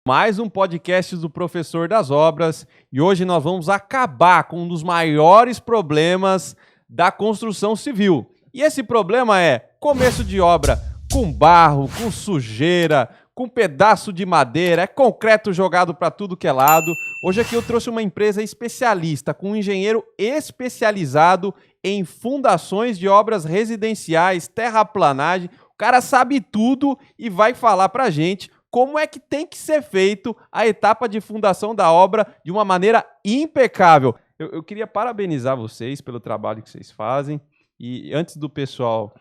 Mais um podcast do Professor das Obras e hoje nós vamos acabar com um dos maiores problemas da construção civil. E esse problema é começo de obra com barro, com sujeira, com pedaço de madeira, é concreto jogado para tudo que é lado. Hoje aqui eu trouxe uma empresa especialista, com um engenheiro especializado em fundações de obras residenciais, terraplanagem. O cara sabe tudo e vai falar para a gente como é que tem que ser feito a etapa de fundação da obra de uma maneira impecável. Eu queria parabenizar vocês pelo trabalho que vocês fazem. E antes do pessoal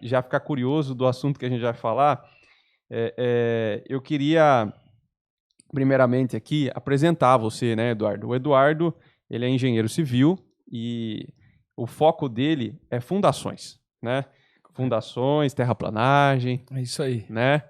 já ficar curioso do assunto que a gente vai falar, eu queria, primeiramente aqui, apresentar você, né, Eduardo? O Eduardo, ele é engenheiro civil e o foco dele é fundações, né? Fundações, terraplanagem. É isso aí. Né?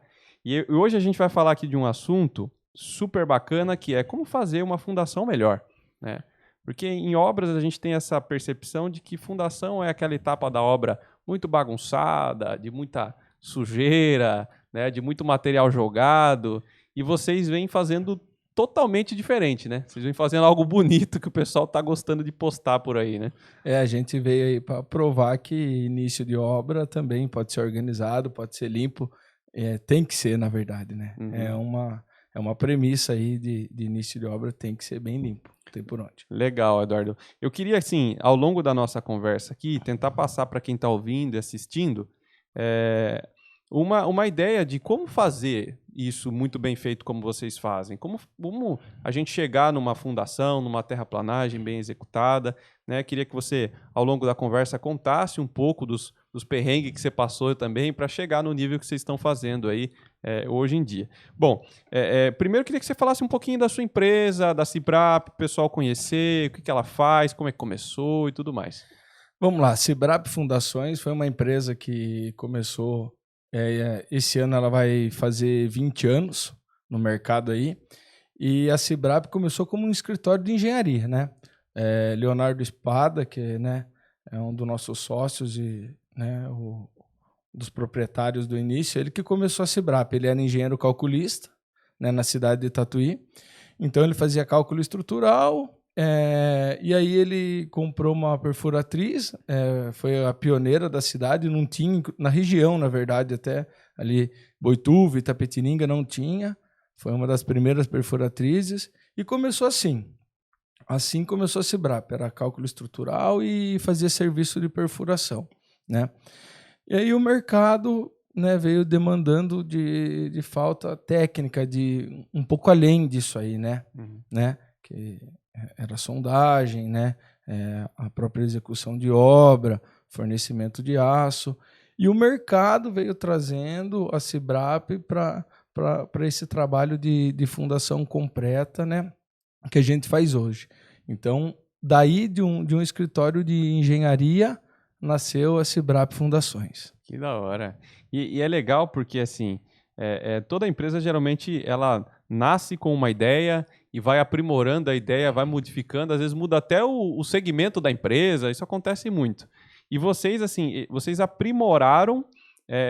E hoje a gente vai falar aqui de um assunto super bacana, que é como fazer uma fundação melhor, né? Porque em obras a gente tem essa percepção de que fundação é aquela etapa da obra muito bagunçada, de muita sujeira, né? De muito material jogado, e vocês vêm fazendo totalmente diferente, né? Vocês vêm fazendo algo bonito que o pessoal está gostando de postar por aí, né? A gente veio aí para provar que início de obra também pode ser organizado, pode ser limpo, tem que ser, na verdade, né? Uhum. É uma premissa aí de início de obra, tem que ser bem limpo, não tem por onde. Legal, Eduardo. Eu queria, assim, ao longo da nossa conversa aqui, tentar passar para quem está ouvindo e assistindo uma ideia de como fazer isso muito bem feito como vocês fazem. Como a gente chegar numa fundação, numa terraplanagem bem executada, né? Queria que você, ao longo da conversa, contasse um pouco dos perrengues que você passou também para chegar no nível que vocês estão fazendo aí hoje em dia. Bom, primeiro eu queria que você falasse um pouquinho da sua empresa, da Cibrap, o pessoal conhecer, o que ela faz, como é que começou e tudo mais. Vamos lá, Cibrap Fundações foi uma empresa que começou, esse ano ela vai fazer 20 anos no mercado aí, e a Cibrap começou como um escritório de engenharia, né? Leonardo Espada, que, né, é um dos nossos sócios e, né, dos proprietários do início, ele que começou a Cibrap. Ele era engenheiro calculista, né, na cidade de Tatuí. Então ele fazia cálculo estrutural, e aí ele comprou uma perfuratriz, foi a pioneira da cidade, não tinha, na região, na verdade, até ali Boituva, Itapetininga não tinha, foi uma das primeiras perfuratrizes, e começou assim. Assim começou a Cibrap, era cálculo estrutural e fazia serviço de perfuração, né? E aí o mercado, né, veio demandando de falta técnica, de um pouco além disso aí, né? Né? Que era sondagem, né? A própria execução de obra, fornecimento de aço. E o mercado veio trazendo a Cibrap para esse trabalho de fundação completa, né, que a gente faz hoje. Então, daí de um escritório de engenharia nasceu a Cibrap Fundações. Que da hora. E é legal porque, assim, toda empresa, geralmente, ela nasce com uma ideia e vai aprimorando a ideia, vai modificando, às vezes muda até o segmento da empresa, isso acontece muito. E vocês, assim, vocês aprimoraram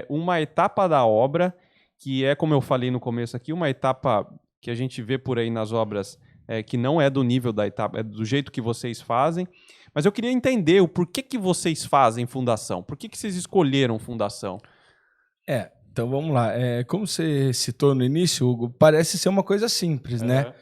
uma etapa da obra, que é, como eu falei no começo aqui, uma etapa que a gente vê por aí nas obras que não é do nível da etapa, é do jeito que vocês fazem. Mas eu queria entender o porquê que vocês fazem fundação. Por que vocês escolheram fundação? Então vamos lá. Como você citou no início, Hugo, parece ser uma coisa simples, né?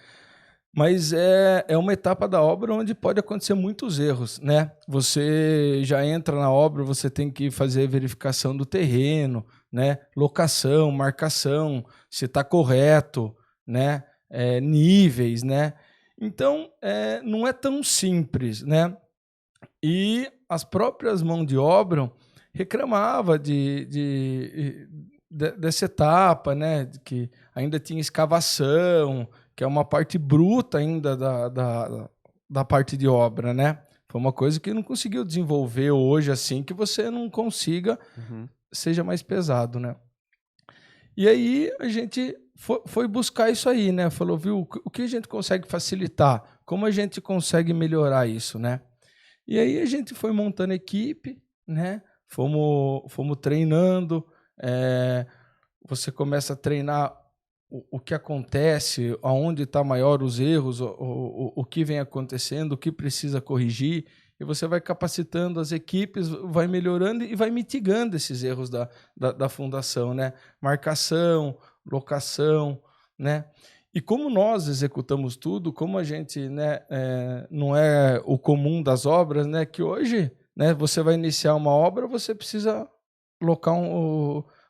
Mas é uma etapa da obra onde pode acontecer muitos erros, né? Você já entra na obra, você tem que fazer verificação do terreno, né? Locação, marcação, se está correto, né? Níveis, né? Então, não é tão simples, né? E as próprias mãos de obra reclamavam dessa etapa, né? Que ainda tinha escavação, que é uma parte bruta ainda da parte de obra, né? Foi uma coisa que não conseguiu desenvolver hoje, assim, que você não consiga, seja mais pesado, né? E aí a gente foi buscar isso aí, né? Falou, viu, o que a gente consegue facilitar? Como a gente consegue melhorar isso, né? E aí a gente foi montando equipe, né? Fomos treinando. Você começa a treinar o que acontece, aonde está maior os erros, o que vem acontecendo, o que precisa corrigir, e você vai capacitando as equipes, vai melhorando e vai mitigando esses erros da fundação, né? Marcação, locação, né? E como nós executamos tudo, como a gente, né, não é o comum das obras, né, que hoje, né, você vai iniciar uma obra, você precisa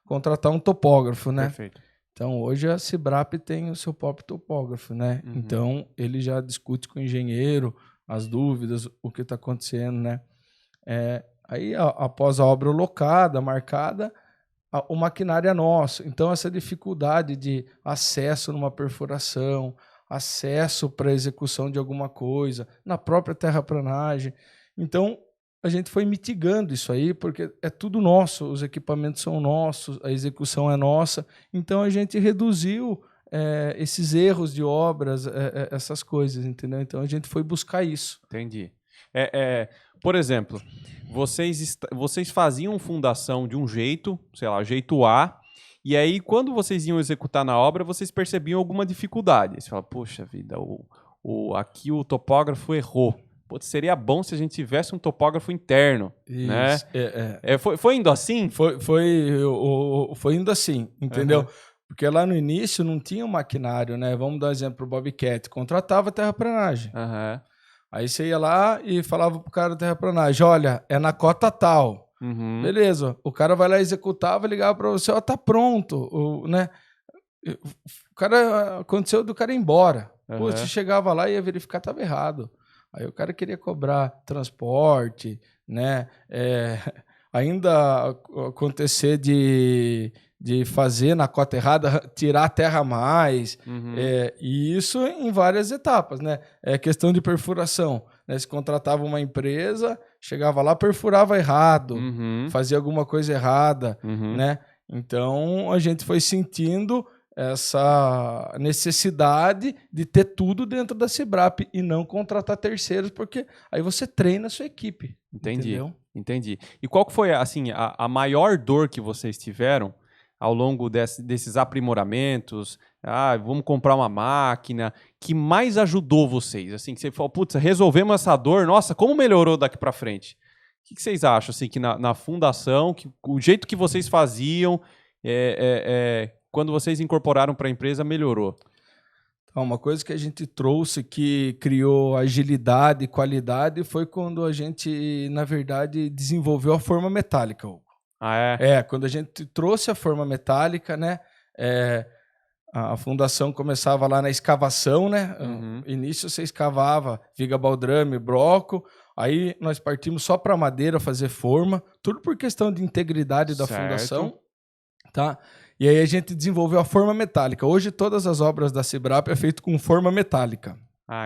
contratar um topógrafo, né? Perfeito. Então, hoje a Cibrap tem o seu próprio topógrafo, né? Uhum. Então, ele já discute com o engenheiro as dúvidas, o que está acontecendo, né? Aí, após a obra locada, marcada, o maquinário é nosso. Então, essa dificuldade de acesso numa perfuração, acesso para execução de alguma coisa, na própria terraplanagem. Então, a gente foi mitigando isso aí, porque é tudo nosso, os equipamentos são nossos, a execução é nossa. Então, a gente reduziu esses erros de obras, essas coisas, entendeu? Então, a gente foi buscar isso. Entendi. Por exemplo, vocês faziam fundação de um jeito, sei lá, jeito A, e aí quando vocês iam executar na obra, vocês percebiam alguma dificuldade. Você fala, poxa vida, aqui o topógrafo errou. Putz, seria bom se a gente tivesse um topógrafo interno, Isso, né? Foi indo assim? Foi indo assim, entendeu? Uhum. Porque lá no início não tinha um maquinário, né? Vamos dar um exemplo pro Bobcat, contratava terraplanagem. Uhum. Aí você ia lá e falava pro cara da terraplanagem, olha, é na cota tal. Uhum. Beleza, o cara vai lá executava, ligava para você, ó, tá pronto, né? O cara, aconteceu do cara ir embora. Uhum. Pô, você chegava lá e ia verificar, tava errado. Aí o cara queria cobrar transporte, né? Ainda acontecer de fazer na cota errada, tirar a terra a mais, Uhum. e isso em várias etapas, né? É questão de perfuração, né? Se contratava uma empresa, chegava lá, perfurava errado, Uhum. fazia alguma coisa errada, Uhum. né? Então a gente foi sentindo essa necessidade de ter tudo dentro da Cibrap e não contratar terceiros, porque aí você treina a sua equipe. Entendi. E qual que foi assim, a maior dor que vocês tiveram ao longo desses aprimoramentos? Vamos comprar uma máquina, que mais ajudou vocês? Assim, que você falou, putz, resolvemos essa dor, nossa, como melhorou daqui para frente? O que vocês acham assim, que na fundação, o jeito que vocês faziam, quando vocês incorporaram para a empresa, melhorou? Uma coisa que a gente trouxe que criou agilidade e qualidade foi quando a gente, na verdade, desenvolveu a forma metálica, Hugo. Quando a gente trouxe a forma metálica, né? A fundação começava lá na escavação, né? Uhum. Início você escavava viga baldrame, bloco, aí nós partimos só para madeira fazer forma, tudo por questão de integridade da fundação, tá? E aí a gente desenvolveu a forma metálica. Hoje todas as obras da Cibrap é feito com forma metálica.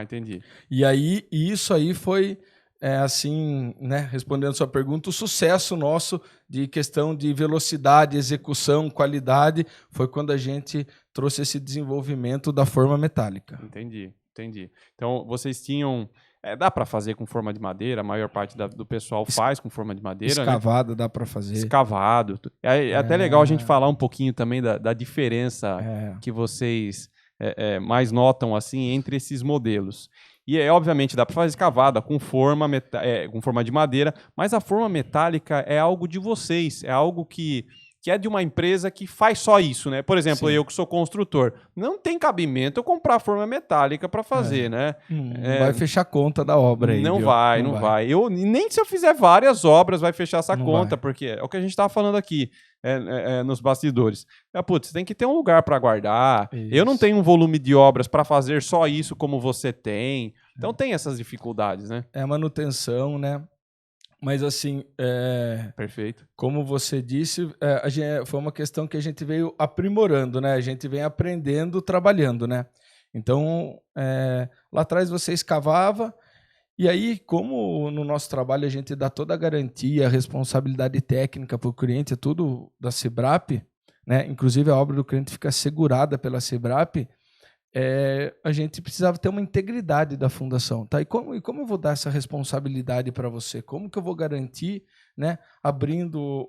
Entendi. E aí isso aí foi assim, né, respondendo a sua pergunta, o sucesso nosso de questão de velocidade, execução, qualidade, foi quando a gente trouxe esse desenvolvimento da forma metálica. Entendi. Então, vocês tinham... dá para fazer com forma de madeira, a maior parte do pessoal faz com forma de madeira, escavado, né? Dá para fazer. Escavado. É até legal a gente falar um pouquinho também da diferença que vocês mais notam assim entre esses modelos. E obviamente dá para fazer escavada com forma de madeira, mas a forma metálica é algo de vocês, é algo que é de uma empresa que faz só isso, né? Por exemplo, eu que sou construtor, não tem cabimento eu comprar forma metálica para fazer, né? Não vai fechar a conta da obra aí, Não viu? vai. Nem se eu fizer várias obras vai fechar essa conta, porque é o que a gente estava falando aqui nos bastidores. Putz, tem que ter um lugar para guardar. Isso. Eu não tenho um volume de obras para fazer só isso como você tem. Então tem essas dificuldades, né? É manutenção, né? Mas assim, perfeito. Como você disse, foi uma questão que a gente veio aprimorando, né? A gente vem aprendendo, trabalhando, né? Então, lá atrás você escavava, e aí, como no nosso trabalho a gente dá toda a garantia, a responsabilidade técnica para o cliente, é tudo da Cibrap, né? Inclusive a obra do cliente fica segurada pela Cibrap, a gente precisava ter uma integridade da fundação, tá? E como eu vou dar essa responsabilidade para você? Como que eu vou garantir, né, abrindo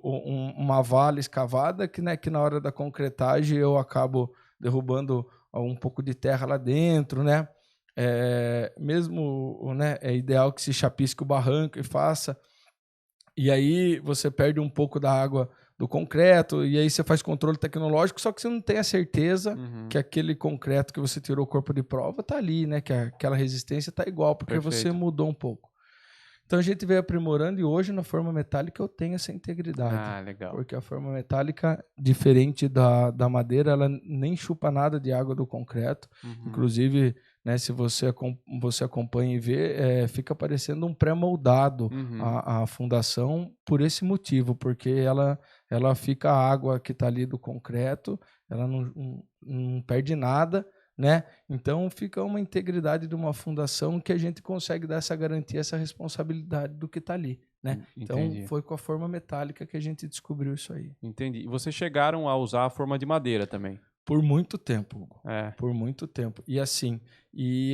uma vala escavada que na hora da concretagem eu acabo derrubando um pouco de terra lá dentro, né? Mesmo, né, é ideal que se chapisque o barranco e faça. E aí você perde um pouco da água do concreto, e aí você faz controle tecnológico, só que você não tem a certeza que aquele concreto que você tirou o corpo de prova tá ali, né? Que aquela resistência tá igual, porque você mudou um pouco. Então a gente veio aprimorando, e hoje na forma metálica eu tenho essa integridade. Legal. Porque a forma metálica, diferente da madeira, ela nem chupa nada de água do concreto. Inclusive, né, se você acompanha e vê, fica parecendo um pré-moldado a fundação por esse motivo, porque ela fica a água que está ali do concreto, ela não perde nada, né? Então fica uma integridade de uma fundação que a gente consegue dar essa garantia, essa responsabilidade do que está ali, né? Então foi com a forma metálica que a gente descobriu isso aí. Entendi. E vocês chegaram a usar a forma de madeira também? Por muito tempo, Hugo. Por muito tempo. E assim,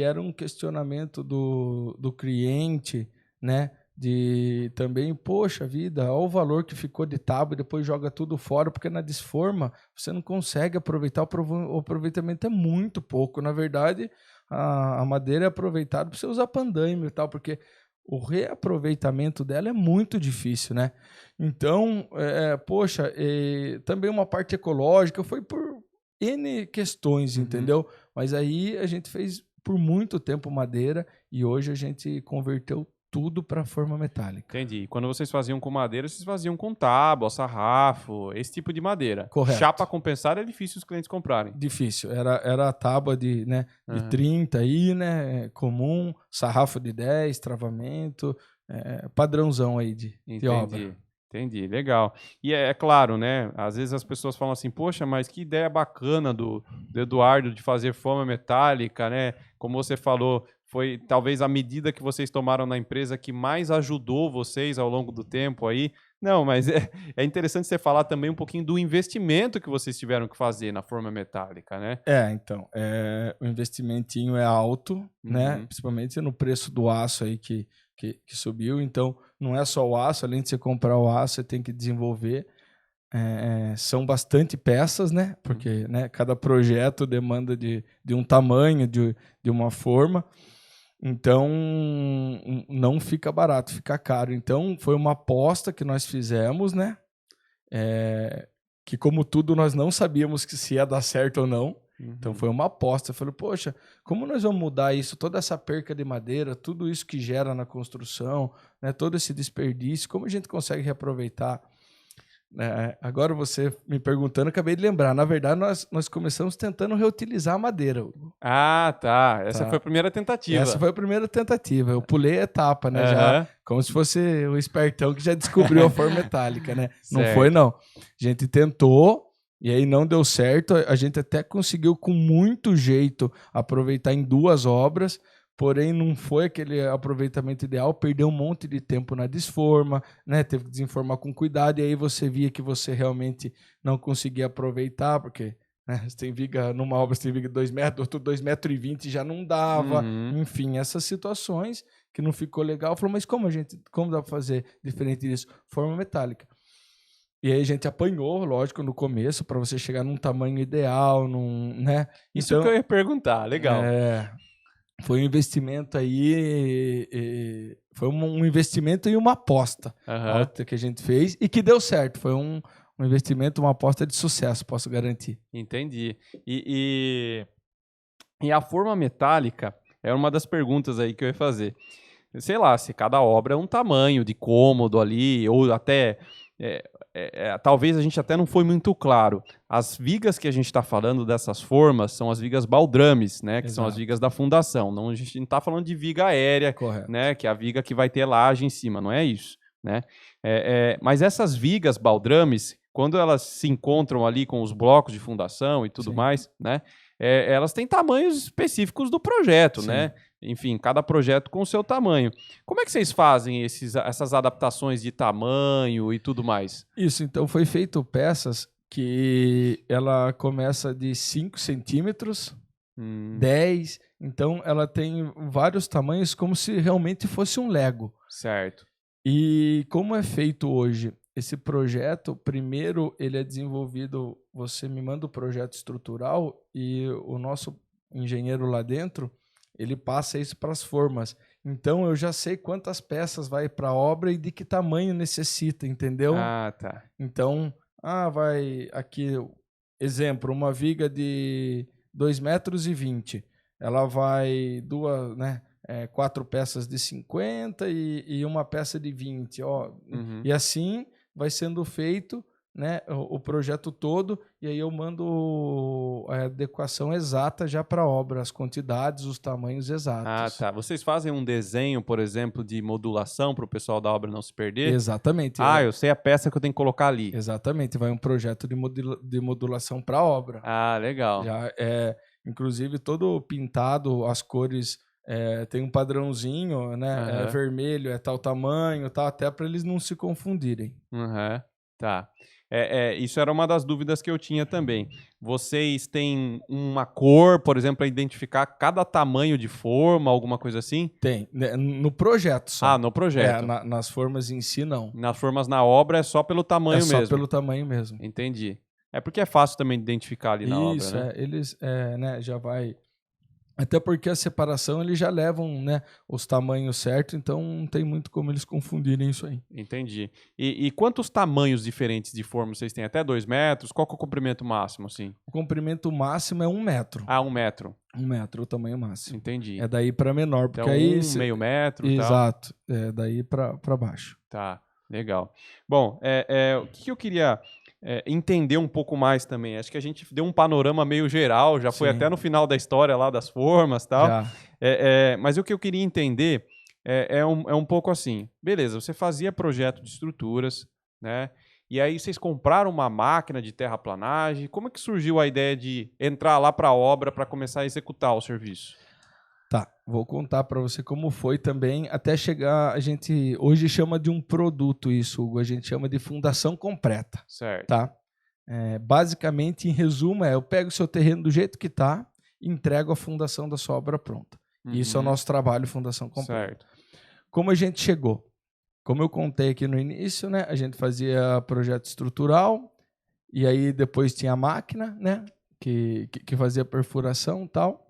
era um questionamento do cliente, né? De também, poxa vida, olha o valor que ficou de tábua e depois joga tudo fora, porque na desforma você não consegue aproveitar, o aproveitamento é muito pouco. Na verdade, a madeira é aproveitada para você usar pandaime e tal, porque o reaproveitamento dela é muito difícil, né? Então, poxa, também uma parte ecológica foi por N questões, entendeu? Mas aí a gente fez por muito tempo madeira e hoje a gente converteu tudo para forma metálica. Entendi. Quando vocês faziam com madeira, vocês faziam com tábua, sarrafo, esse tipo de madeira. Correto. Chapa compensada é difícil os clientes comprarem. Difícil. Era a tábua de 30 aí, né? Comum, sarrafo de 10, travamento, padrãozão aí de obra. Entendi, legal. E é claro, né? Às vezes as pessoas falam assim, poxa, mas que ideia bacana do Eduardo de fazer forma metálica, né? Como você falou, foi talvez a medida que vocês tomaram na empresa que mais ajudou vocês ao longo do tempo aí. Não, mas é interessante você falar também um pouquinho do investimento que vocês tiveram que fazer na forma metálica, né? Então, o investimentinho é alto, né? Principalmente no preço do aço aí que subiu. Então, não é só o aço, além de você comprar o aço, você tem que desenvolver. São bastante peças, né? Porque né, cada projeto demanda de um tamanho, de uma forma. Então, não fica barato, fica caro. Então, foi uma aposta que nós fizemos, né? Que, como tudo, nós não sabíamos se ia dar certo ou não. Então, foi uma aposta. Eu falei, poxa, como nós vamos mudar isso? Toda essa perca de madeira, tudo isso que gera na construção, né? Todo esse desperdício, como a gente consegue reaproveitar? Agora você me perguntando, acabei de lembrar. Na verdade, nós começamos tentando reutilizar a madeira. Tá. Essa foi a primeira tentativa. Essa foi a primeira tentativa. Eu pulei a etapa, né? Já, como se fosse o espertão que já descobriu a forma metálica, né? Não foi, não. A gente tentou e aí não deu certo. A gente até conseguiu, com muito jeito, aproveitar em 2 obras. Porém, não foi aquele aproveitamento ideal, perdeu um monte de tempo na desforma, né? Teve que desenformar com cuidado, e aí você via que você realmente não conseguia aproveitar, porque né, você tem viga, numa obra você tem viga de 2 metros, outro 2,20 metros já não dava. Enfim, essas situações que não ficou legal. Falou, mas como dá para fazer diferente disso? Forma metálica. E aí a gente apanhou, lógico, no começo, para você chegar num tamanho ideal, né? Isso que eu ia perguntar, legal. Foi um investimento aí, foi um investimento e uma aposta alta que a gente fez e que deu certo. Foi um investimento, uma aposta de sucesso, posso garantir. Entendi. E a forma metálica é uma das perguntas aí que eu ia fazer. Sei lá, se cada obra é um tamanho de cômodo ali, ou até... talvez a gente até não foi muito claro. As vigas que a gente está falando dessas formas são as vigas baldrames, né? Que são as vigas da fundação. Não, a gente não está falando de viga aérea, né? Que é a viga que vai ter laje em cima, não é isso, né? Mas essas vigas baldrames, quando elas se encontram ali com os blocos de fundação e tudo mais, né? Elas têm tamanhos específicos do projeto, né? Enfim, cada projeto com o seu tamanho. Como é que vocês fazem essas adaptações de tamanho e tudo mais? Isso, então foi feito peças que ela começa de 5 centímetros, 10, então ela tem vários tamanhos como se realmente fosse um Lego. Certo. E como é feito hoje? Esse projeto, primeiro, ele é desenvolvido você me manda o projeto estrutural e o nosso engenheiro lá dentro, ele passa isso para as formas. Então, eu já sei quantas peças vai para a obra e de que tamanho necessita, entendeu? Ah, tá. Então, vai aqui, exemplo, uma viga de 2,20 m. Ela vai duas, né? 4 peças de 50 e uma peça de 20. Ó. Uhum. E assim vai sendo feito, né, o projeto todo, e aí eu mando a adequação exata já para a obra, as quantidades, os tamanhos exatos. Ah, tá. Vocês fazem um desenho, por exemplo, de modulação para o pessoal da obra não se perder? Exatamente. Eu sei a peça que eu tenho que colocar ali. Exatamente, vai um projeto de modulação para a obra. Ah, legal. Já inclusive todo pintado, as cores tem um padrãozinho, né? Uhum. Vermelho é tal tamanho, tal, até para eles não se confundirem. Uhum. Tá. Isso era uma das dúvidas que eu tinha também. Vocês têm uma cor, por exemplo, para identificar cada tamanho de forma, alguma coisa assim? Tem, né, no projeto só. Ah, no projeto. Nas formas em si, não. Nas formas na obra é só pelo tamanho mesmo? É só pelo tamanho mesmo. Entendi. É porque é fácil também de identificar ali na obra, né? Isso, eles né, já vai... Até porque a separação eles já levam, né, os tamanhos certos, então não tem muito como eles confundirem isso aí. Entendi. E quantos tamanhos diferentes de forma vocês têm? Até 2 metros? Qual que é o comprimento máximo, assim? O comprimento máximo é 1 metro. 1 metro. 1 metro, o tamanho máximo. Entendi. É daí para menor, porque então, aí... meio metro e tal. Exato, daí para baixo. Tá, legal. Bom, o que eu queria entender um pouco mais também, acho que a gente deu um panorama meio geral, já foi até no final da história lá das formas e tal. Já. Mas o que eu queria entender é um pouco assim, beleza, você fazia projeto de estruturas, né? E aí vocês compraram uma máquina de terraplanagem, como é que surgiu a ideia de entrar lá para a obra para começar a executar o serviço? Tá, vou contar para você como foi também, até chegar, a gente hoje chama de um produto isso, Hugo, a gente chama de fundação completa. Certo. Tá? Basicamente, em resumo, eu pego o seu terreno do jeito que está e entrego a fundação da sua obra pronta. Uhum. Isso é o nosso trabalho, fundação completa. Certo. Como a gente chegou? Como eu contei aqui no início, né, a gente fazia projeto estrutural e aí depois tinha a máquina, né, que fazia perfuração e tal.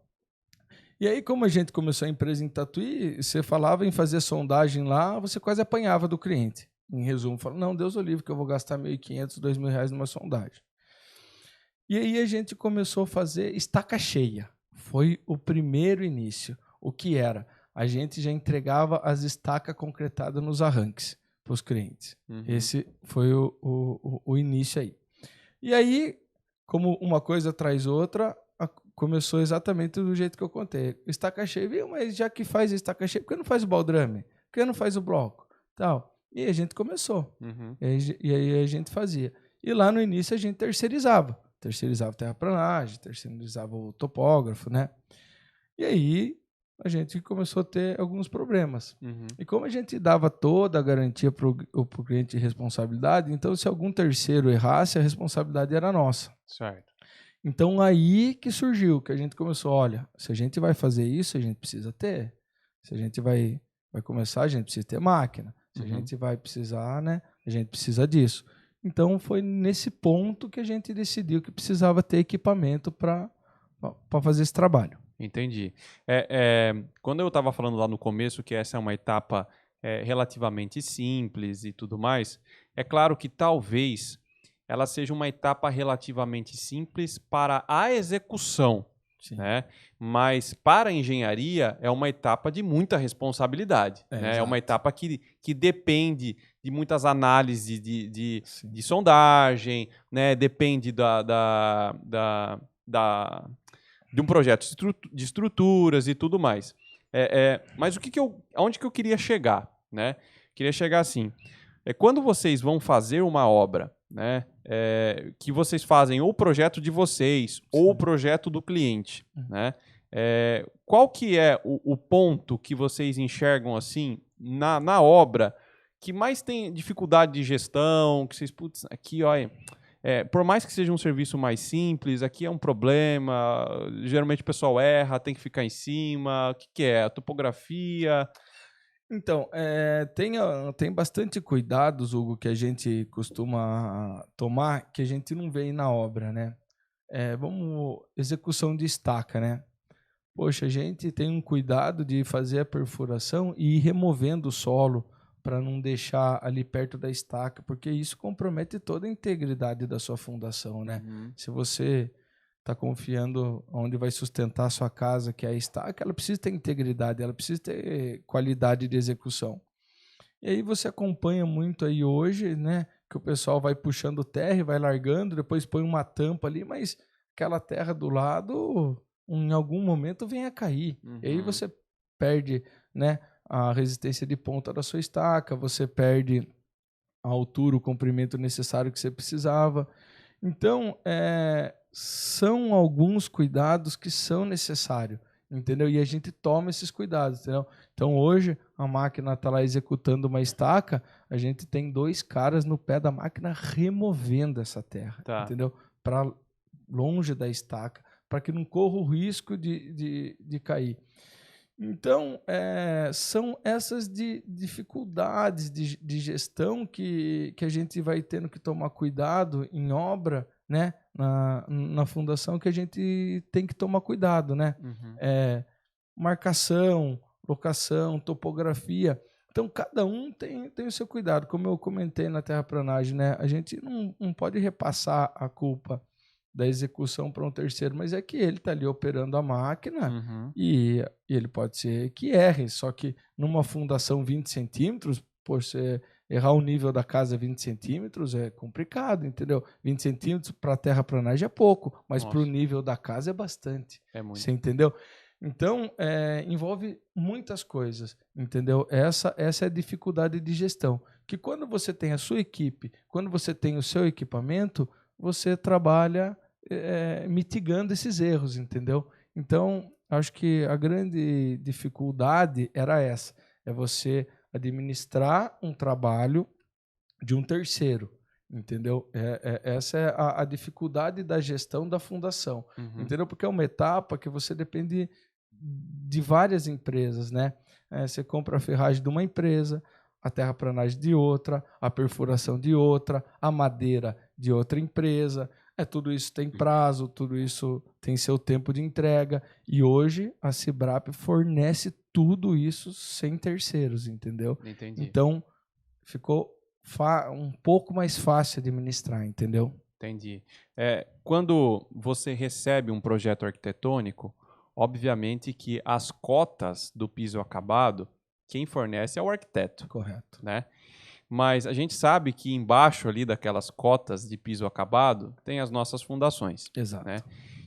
E aí, como a gente começou a empresa em Tatuí, você falava em fazer sondagem lá, você quase apanhava do cliente. Em resumo, falava, não, Deus o livre que eu vou gastar R$1.500, R$2.000 numa sondagem. E aí a gente começou a fazer estaca cheia. Foi o primeiro início. O que era? A gente já entregava as estacas concretadas nos arranques para os clientes. Uhum. Esse foi o início aí. E aí, como uma coisa traz outra, começou exatamente do jeito que eu contei. Estaca cheia, viu? Mas já que faz estaca cheia, por que não faz o baldrame? Por que não faz o bloco? Tal. E a gente começou. Uhum. E aí a gente fazia. E lá no início a gente terceirizava. Terceirizava a terraplanagem, terceirizava o topógrafo, né? E aí a gente começou a ter alguns problemas. Uhum. E como a gente dava toda a garantia para o cliente de responsabilidade, então se algum terceiro errasse, a responsabilidade era nossa. Certo. Então aí que surgiu, que a gente começou, olha, se a gente vai fazer isso, a gente precisa ter. Se a gente vai começar, a gente precisa ter máquina. Se a gente vai precisar, né, a gente precisa disso. Então foi nesse ponto que a gente decidiu que precisava ter equipamento para fazer esse trabalho. Entendi. Quando eu estava falando lá no começo que essa é uma etapa relativamente simples e tudo mais, é claro que talvez ela seja uma etapa relativamente simples para a execução, né? Mas para a engenharia é uma etapa de muita responsabilidade. Né? É uma etapa que depende de muitas análises de sondagem, né? Depende de um projeto de estruturas e tudo mais. Mas aonde que eu queria chegar? Né? Queria chegar assim. Quando vocês vão fazer uma obra, né, que vocês fazem ou o projeto de vocês ou o projeto do cliente, né, qual que é o ponto que vocês enxergam assim na obra que mais tem dificuldade de gestão, que vocês, putz, aqui, olha, por mais que seja um serviço mais simples, aqui é um problema, geralmente o pessoal erra, tem que ficar em cima, o que é? A topografia? Então, tem bastante cuidados, Hugo, que a gente costuma tomar, que a gente não vê aí na obra, né? Execução de estaca, né? Poxa, a gente tem um cuidado de fazer a perfuração e ir removendo o solo para não deixar ali perto da estaca, porque isso compromete toda a integridade da sua fundação, né? Uhum. Se você está confiando onde vai sustentar a sua casa, que é a estaca, ela precisa ter integridade, ela precisa ter qualidade de execução. E aí você acompanha muito aí hoje, né, que o pessoal vai puxando terra e vai largando, depois põe uma tampa ali, mas aquela terra do lado, em algum momento, vem a cair. E aí você perde, né, a resistência de ponta da sua estaca, você perde a altura, o comprimento necessário que você precisava. Então, são alguns cuidados que são necessários, entendeu? E a gente toma esses cuidados, entendeu? Então, hoje, a máquina está lá executando uma estaca, a gente tem 2 caras no pé da máquina removendo essa terra, entendeu? Para longe da estaca, para que não corra o risco de cair. Então, são essas dificuldades de gestão que a gente vai tendo que tomar cuidado em obra, né? Na fundação, que a gente tem que tomar cuidado, né? Marcação, locação, topografia. Então, cada um tem o seu cuidado. Como eu comentei na terraplanagem, né? A gente não pode repassar a culpa da execução para um terceiro, mas é que ele está ali operando a máquina e ele pode ser que erre, só que numa fundação 20 centímetros, por você errar o nível da casa 20 centímetros é complicado, entendeu? 20 centímetros para a terraplanagem é pouco, mas para o nível da casa é bastante. É muito. Você entendeu? Então, envolve muitas coisas, entendeu? Essa é a dificuldade de gestão, que quando você tem a sua equipe, quando você tem o seu equipamento, você trabalha mitigando esses erros, entendeu? Então, acho que a grande dificuldade era essa, é você administrar um trabalho de um terceiro, entendeu? Essa é a dificuldade da gestão da fundação, entendeu? Porque é uma etapa que você depende de várias empresas, né? Você compra a ferragem de uma empresa, a terraplanagem de outra, a perfuração de outra, a madeira de outra empresa. Tudo isso tem prazo, tudo isso tem seu tempo de entrega. E hoje a Cibrap fornece tudo isso sem terceiros, entendeu? Entendi. Então ficou um pouco mais fácil administrar, entendeu? Entendi. Quando você recebe um projeto arquitetônico, obviamente que as cotas do piso acabado, quem fornece é o arquiteto. Correto. Né? Mas a gente sabe que embaixo ali daquelas cotas de piso acabado tem as nossas fundações. Exato. Né?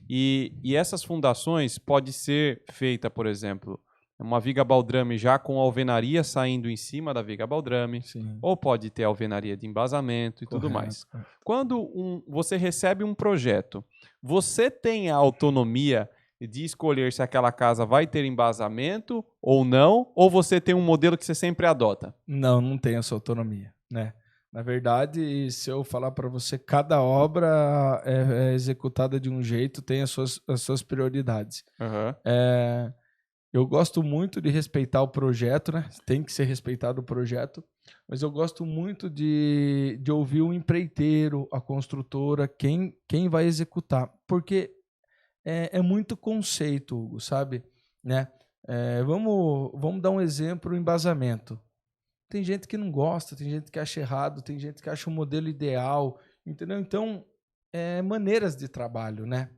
E essas fundações pode ser feita, por exemplo, uma viga baldrame já com alvenaria saindo em cima da viga baldrame, ou pode ter alvenaria de embasamento e tudo mais. Quando você recebe um projeto, você tem a autonomia de escolher se aquela casa vai ter embasamento ou não, ou você tem um modelo que você sempre adota? Não tem essa autonomia, né? Na verdade, se eu falar para você, cada obra é executada de um jeito, tem as suas prioridades. Eu gosto muito de respeitar o projeto, né? Tem que ser respeitado o projeto, mas eu gosto muito de ouvir o empreiteiro, a construtora, quem vai executar, porque é muito conceito, Hugo, sabe? Né? Vamos dar um exemplo, o embasamento. Tem gente que não gosta, tem gente que acha errado, tem gente que acha o modelo ideal, entendeu? Então, maneiras de trabalho, né?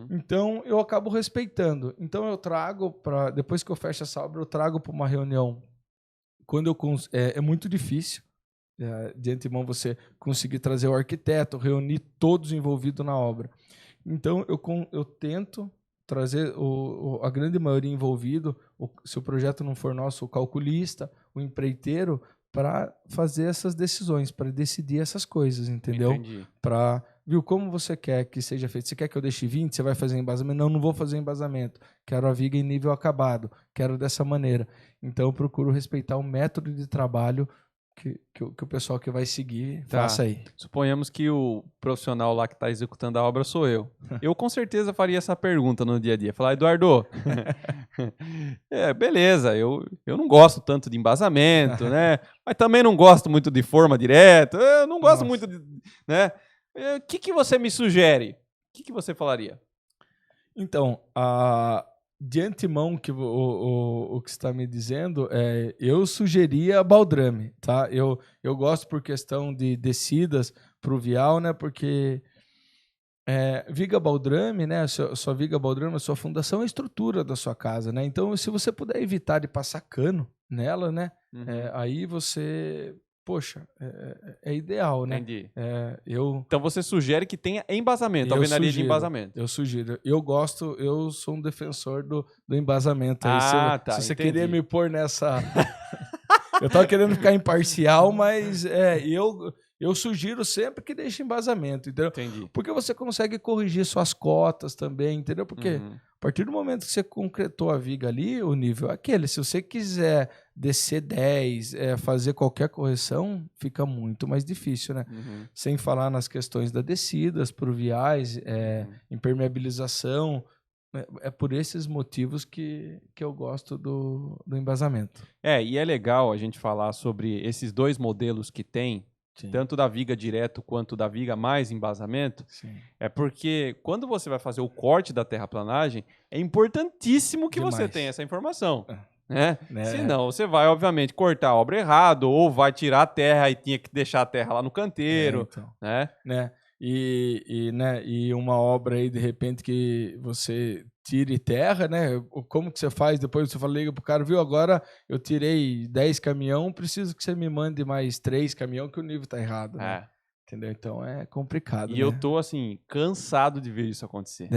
Então, eu acabo respeitando. Então, eu trago, depois que eu fecho essa obra, eu trago para uma reunião. É muito difícil, de antemão, você conseguir trazer o arquiteto, reunir todos envolvidos na obra. Então, eu tento trazer a grande maioria envolvido, se o projeto não for nosso, o calculista, o empreiteiro, para fazer essas decisões, para decidir essas coisas, entendeu? Entendi. Viu, como você quer que seja feito? Você quer que eu deixe 20? Você vai fazer embasamento? Não vou fazer embasamento. Quero a viga em nível acabado. Quero dessa maneira. Então, eu procuro respeitar o método de trabalho que o pessoal que vai seguir faça aí. Suponhamos que o profissional lá que está executando a obra sou eu. Eu com certeza faria essa pergunta no dia a dia. Falar, Eduardo, Beleza, eu não gosto tanto de embasamento, né? Mas também não gosto muito de forma direta, eu não gosto muito de, né? O que você me sugere? O que você falaria? Então, de antemão, que o que você está me dizendo, eu sugeria baldrame, tá? Eu gosto por questão de descidas pluvial, né? Porque viga baldrame, né? Sua viga baldrame, a sua fundação é a estrutura da sua casa, né? Então, se você puder evitar de passar cano nela, né? Aí você, poxa, é ideal, né? Entendi. Eu Então você sugere que tenha embasamento, alvenaria de embasamento. Eu sugiro. Eu sou um defensor do embasamento. Aí, Ah, tá, se você entendi. queria me pôr nessa... Eu tava querendo ficar imparcial, mas eu sugiro sempre que deixe embasamento, entendeu? Entendi. Porque você consegue corrigir suas cotas também, entendeu? Porque a partir do momento que você concretou a viga ali, o nível é aquele. Se você quiser descer 10, fazer qualquer correção, fica muito mais difícil, né? Sem falar nas questões da descidas, pluviais, impermeabilização. É por esses motivos que eu gosto do embasamento. E é legal a gente falar sobre esses dois modelos que tem, Sim. tanto da viga direto quanto da viga mais embasamento. Sim. É porque quando você vai fazer o corte da terraplanagem, é importantíssimo que você tenha essa informação. Né? Senão você vai, obviamente, cortar a obra errado, ou vai tirar a terra e tinha que deixar a terra lá no canteiro. Então. Né? E uma obra aí, de repente, que você tire terra, né? Como que você faz? Depois você fala, liga pro cara, viu? Agora eu tirei 10 caminhão, preciso que você me mande mais 3 caminhão, que o nível tá errado, né? Entendeu? Então é complicado, E eu tô, assim, cansado de ver isso acontecer.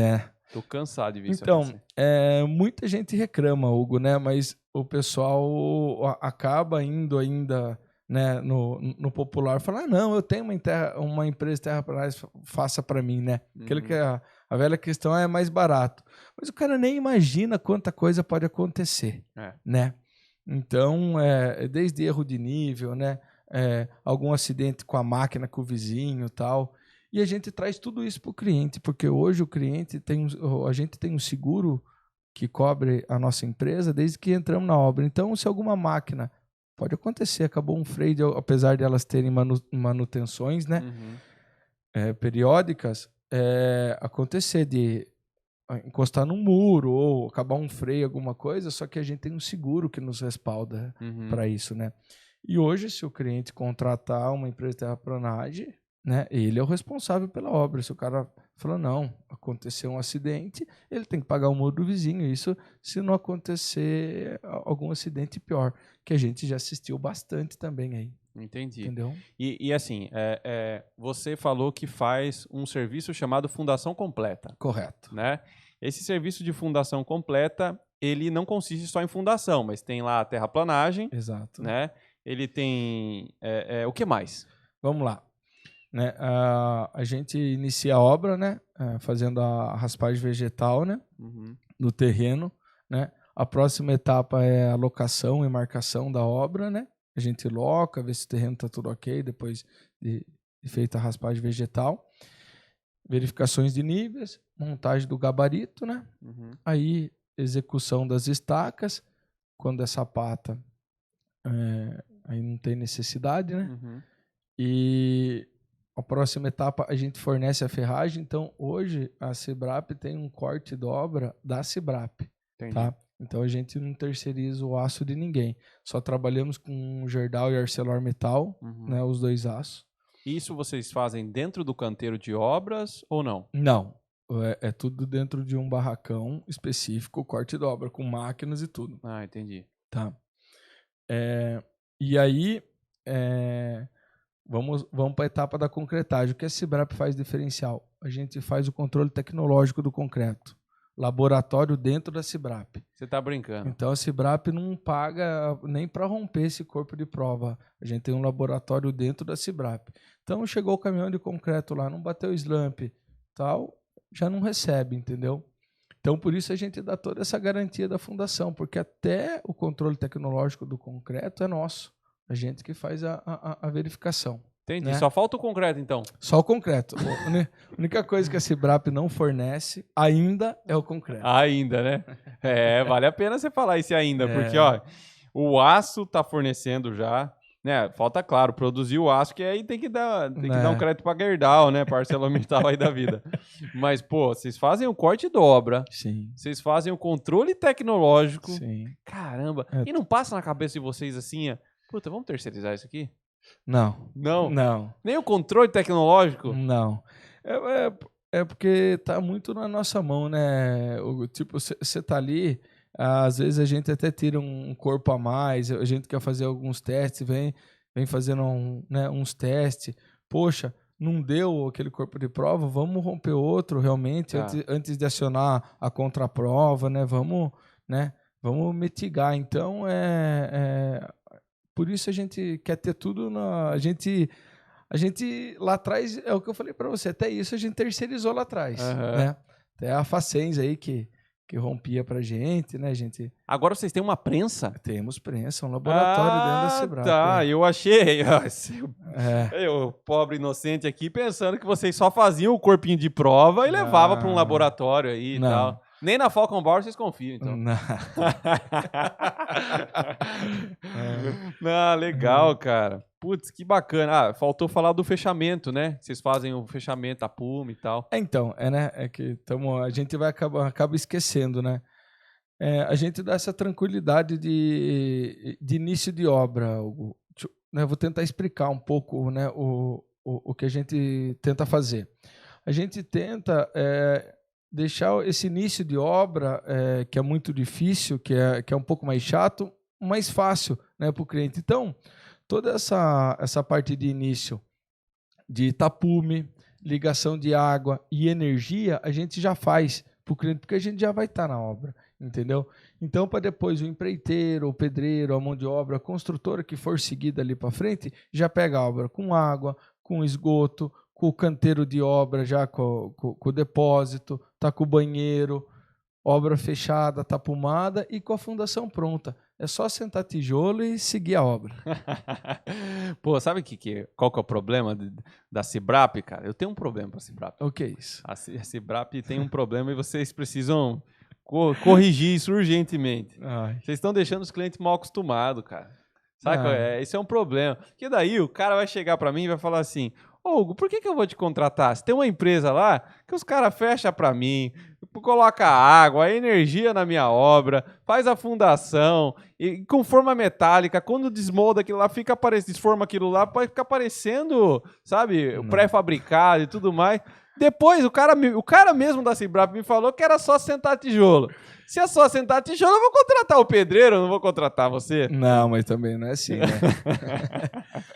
Tô cansado de ver isso acontecer. Então, muita gente reclama, Hugo, né? Mas o pessoal acaba indo ainda... Né, no popular, falar, não, eu tenho uma empresa de terraplanagem, faça para mim, né? Aquilo que a velha questão é mais barato. Mas o cara nem imagina quanta coisa pode acontecer, né? Então, desde erro de nível, né? Algum acidente com a máquina, com o vizinho e tal. E a gente traz tudo isso para o cliente, porque hoje a gente tem um seguro que cobre a nossa empresa desde que entramos na obra. Então, se alguma máquina... Pode acontecer, acabou um freio, apesar de elas terem manutenções, né? Periódicas, acontecer de encostar num muro ou acabar um freio, alguma coisa, só que a gente tem um seguro que nos respalda para isso, né? E hoje, se o cliente contratar uma empresa de terraplanagem, né, ele é o responsável pela obra. Se o cara falar, não, aconteceu um acidente, ele tem que pagar o muro do vizinho. Isso se não acontecer algum acidente pior, que a gente já assistiu bastante também aí. Entendi. Entendeu? E assim, você falou que faz um serviço chamado Fundação Completa. Correto. Né? Esse serviço de fundação completa, ele não consiste só em fundação, mas tem lá a terraplanagem. Exato. Né? Ele tem... o que mais? Vamos lá. Né? A gente inicia a obra, né? Fazendo a raspagem vegetal, né? No terreno. Né? A próxima etapa é a locação e marcação da obra, né? A gente loca, vê se o terreno está tudo ok, depois de feita a raspagem vegetal. Verificações de níveis, montagem do gabarito, né? Aí, execução das estacas. Quando é sapata, aí não tem necessidade, né? E a próxima etapa, a gente fornece a ferragem. Então, hoje, a Cibrap tem um corte de obra da Cibrap. Tá? Então, a gente não terceiriza o aço de ninguém. Só trabalhamos com Gerdau e ArcelorMittal, né, os dois aços. Isso vocês fazem dentro do canteiro de obras ou não? Não. É tudo dentro de um barracão específico, corte de obra, com máquinas e tudo. Ah, entendi. Tá. E aí... Vamos para a etapa da concretagem. O que a Cibrap faz diferencial? A gente faz o controle tecnológico do concreto. Laboratório dentro da Cibrap. Você está brincando. Então a Cibrap não paga nem para romper esse corpo de prova. A gente tem um laboratório dentro da Cibrap. Então chegou o caminhão de concreto lá, não bateu o slump, tal, já não recebe, entendeu? Então por isso a gente dá toda essa garantia da fundação, porque até o controle tecnológico do concreto é nosso. A gente que faz a verificação. Entendi. Né? Só falta o concreto, então. Só o concreto. A única coisa que a Cibrap não fornece ainda é o concreto. Ainda, né? Vale a pena você falar isso ainda, porque, É. ó, o aço tá fornecendo já, né? Falta, claro, produzir o aço, que aí tem que dar um crédito pra Gerdau, né? Pra ArcelorMittal aí da vida. Mas, pô, vocês fazem o corte e dobra. Sim. Vocês fazem o controle tecnológico. Sim. Caramba. É. E não passa na cabeça de vocês assim, puta, vamos terceirizar isso aqui? Não. Não? Não. Nem o controle tecnológico? Não. É porque tá muito na nossa mão, né? Tipo, você tá ali, às vezes a gente até tira um corpo a mais, a gente quer fazer alguns testes, vem fazendo uns testes. Poxa, não deu aquele corpo de prova, vamos romper outro realmente antes de acionar a contraprova, né? Vamos mitigar. Então, por isso a gente quer ter tudo a gente lá atrás, é o que eu falei para você, até isso a gente terceirizou lá atrás, né? Até a Facens aí que rompia pra gente, né, gente? Agora vocês têm uma prensa? Temos prensa, um laboratório dentro da Cibrap. Tá, eu achei. Eu, pobre inocente aqui, pensando que vocês só faziam o corpinho de prova e levavam para um laboratório aí e tal. Nem na Falcon Bauer vocês confiam, então. Não, legal, cara. Putz, que bacana. Faltou falar do fechamento, né? Vocês fazem o fechamento, a Puma e tal. Então, né? É que a gente acaba esquecendo, né? A gente dá essa tranquilidade de início de obra. Vou tentar explicar um pouco, né, o que a gente tenta fazer. A gente tenta deixar esse início de obra, que é muito difícil, que é um pouco mais chato, mais fácil, né, para o cliente. Então, toda essa parte de início de tapume, ligação de água e energia, a gente já faz para o cliente, porque a gente já vai estar na obra, entendeu? Então, para depois o empreiteiro, o pedreiro, a mão de obra, a construtora que for seguida ali para frente, já pega a obra com água, com esgoto, com o canteiro de obra, já com o depósito, tá com o banheiro, obra fechada, tapumada e com a fundação pronta. É só sentar tijolo e seguir a obra. Pô, sabe qual que é o problema da Cibrap, cara? Eu tenho um problema para a Cibrap. O que é isso? A Cibrap tem um problema e vocês precisam corrigir isso urgentemente. Vocês estão deixando os clientes mal acostumados, cara. Sabe? Esse é um problema. Porque daí o cara vai chegar para mim e vai falar assim: ô, Hugo, por que eu vou te contratar? Se tem uma empresa lá que os caras fecham para mim, coloca água, energia na minha obra, faz a fundação, e com forma metálica, quando desmolda aquilo lá, desforma aquilo lá, pode ficar parecendo, sabe, pré-fabricado e tudo mais. Depois, o cara mesmo da Cibrap me falou que era só sentar tijolo. Se é só sentar tijolo, eu vou contratar o pedreiro, eu não vou contratar você. Não, mas também não é assim, né?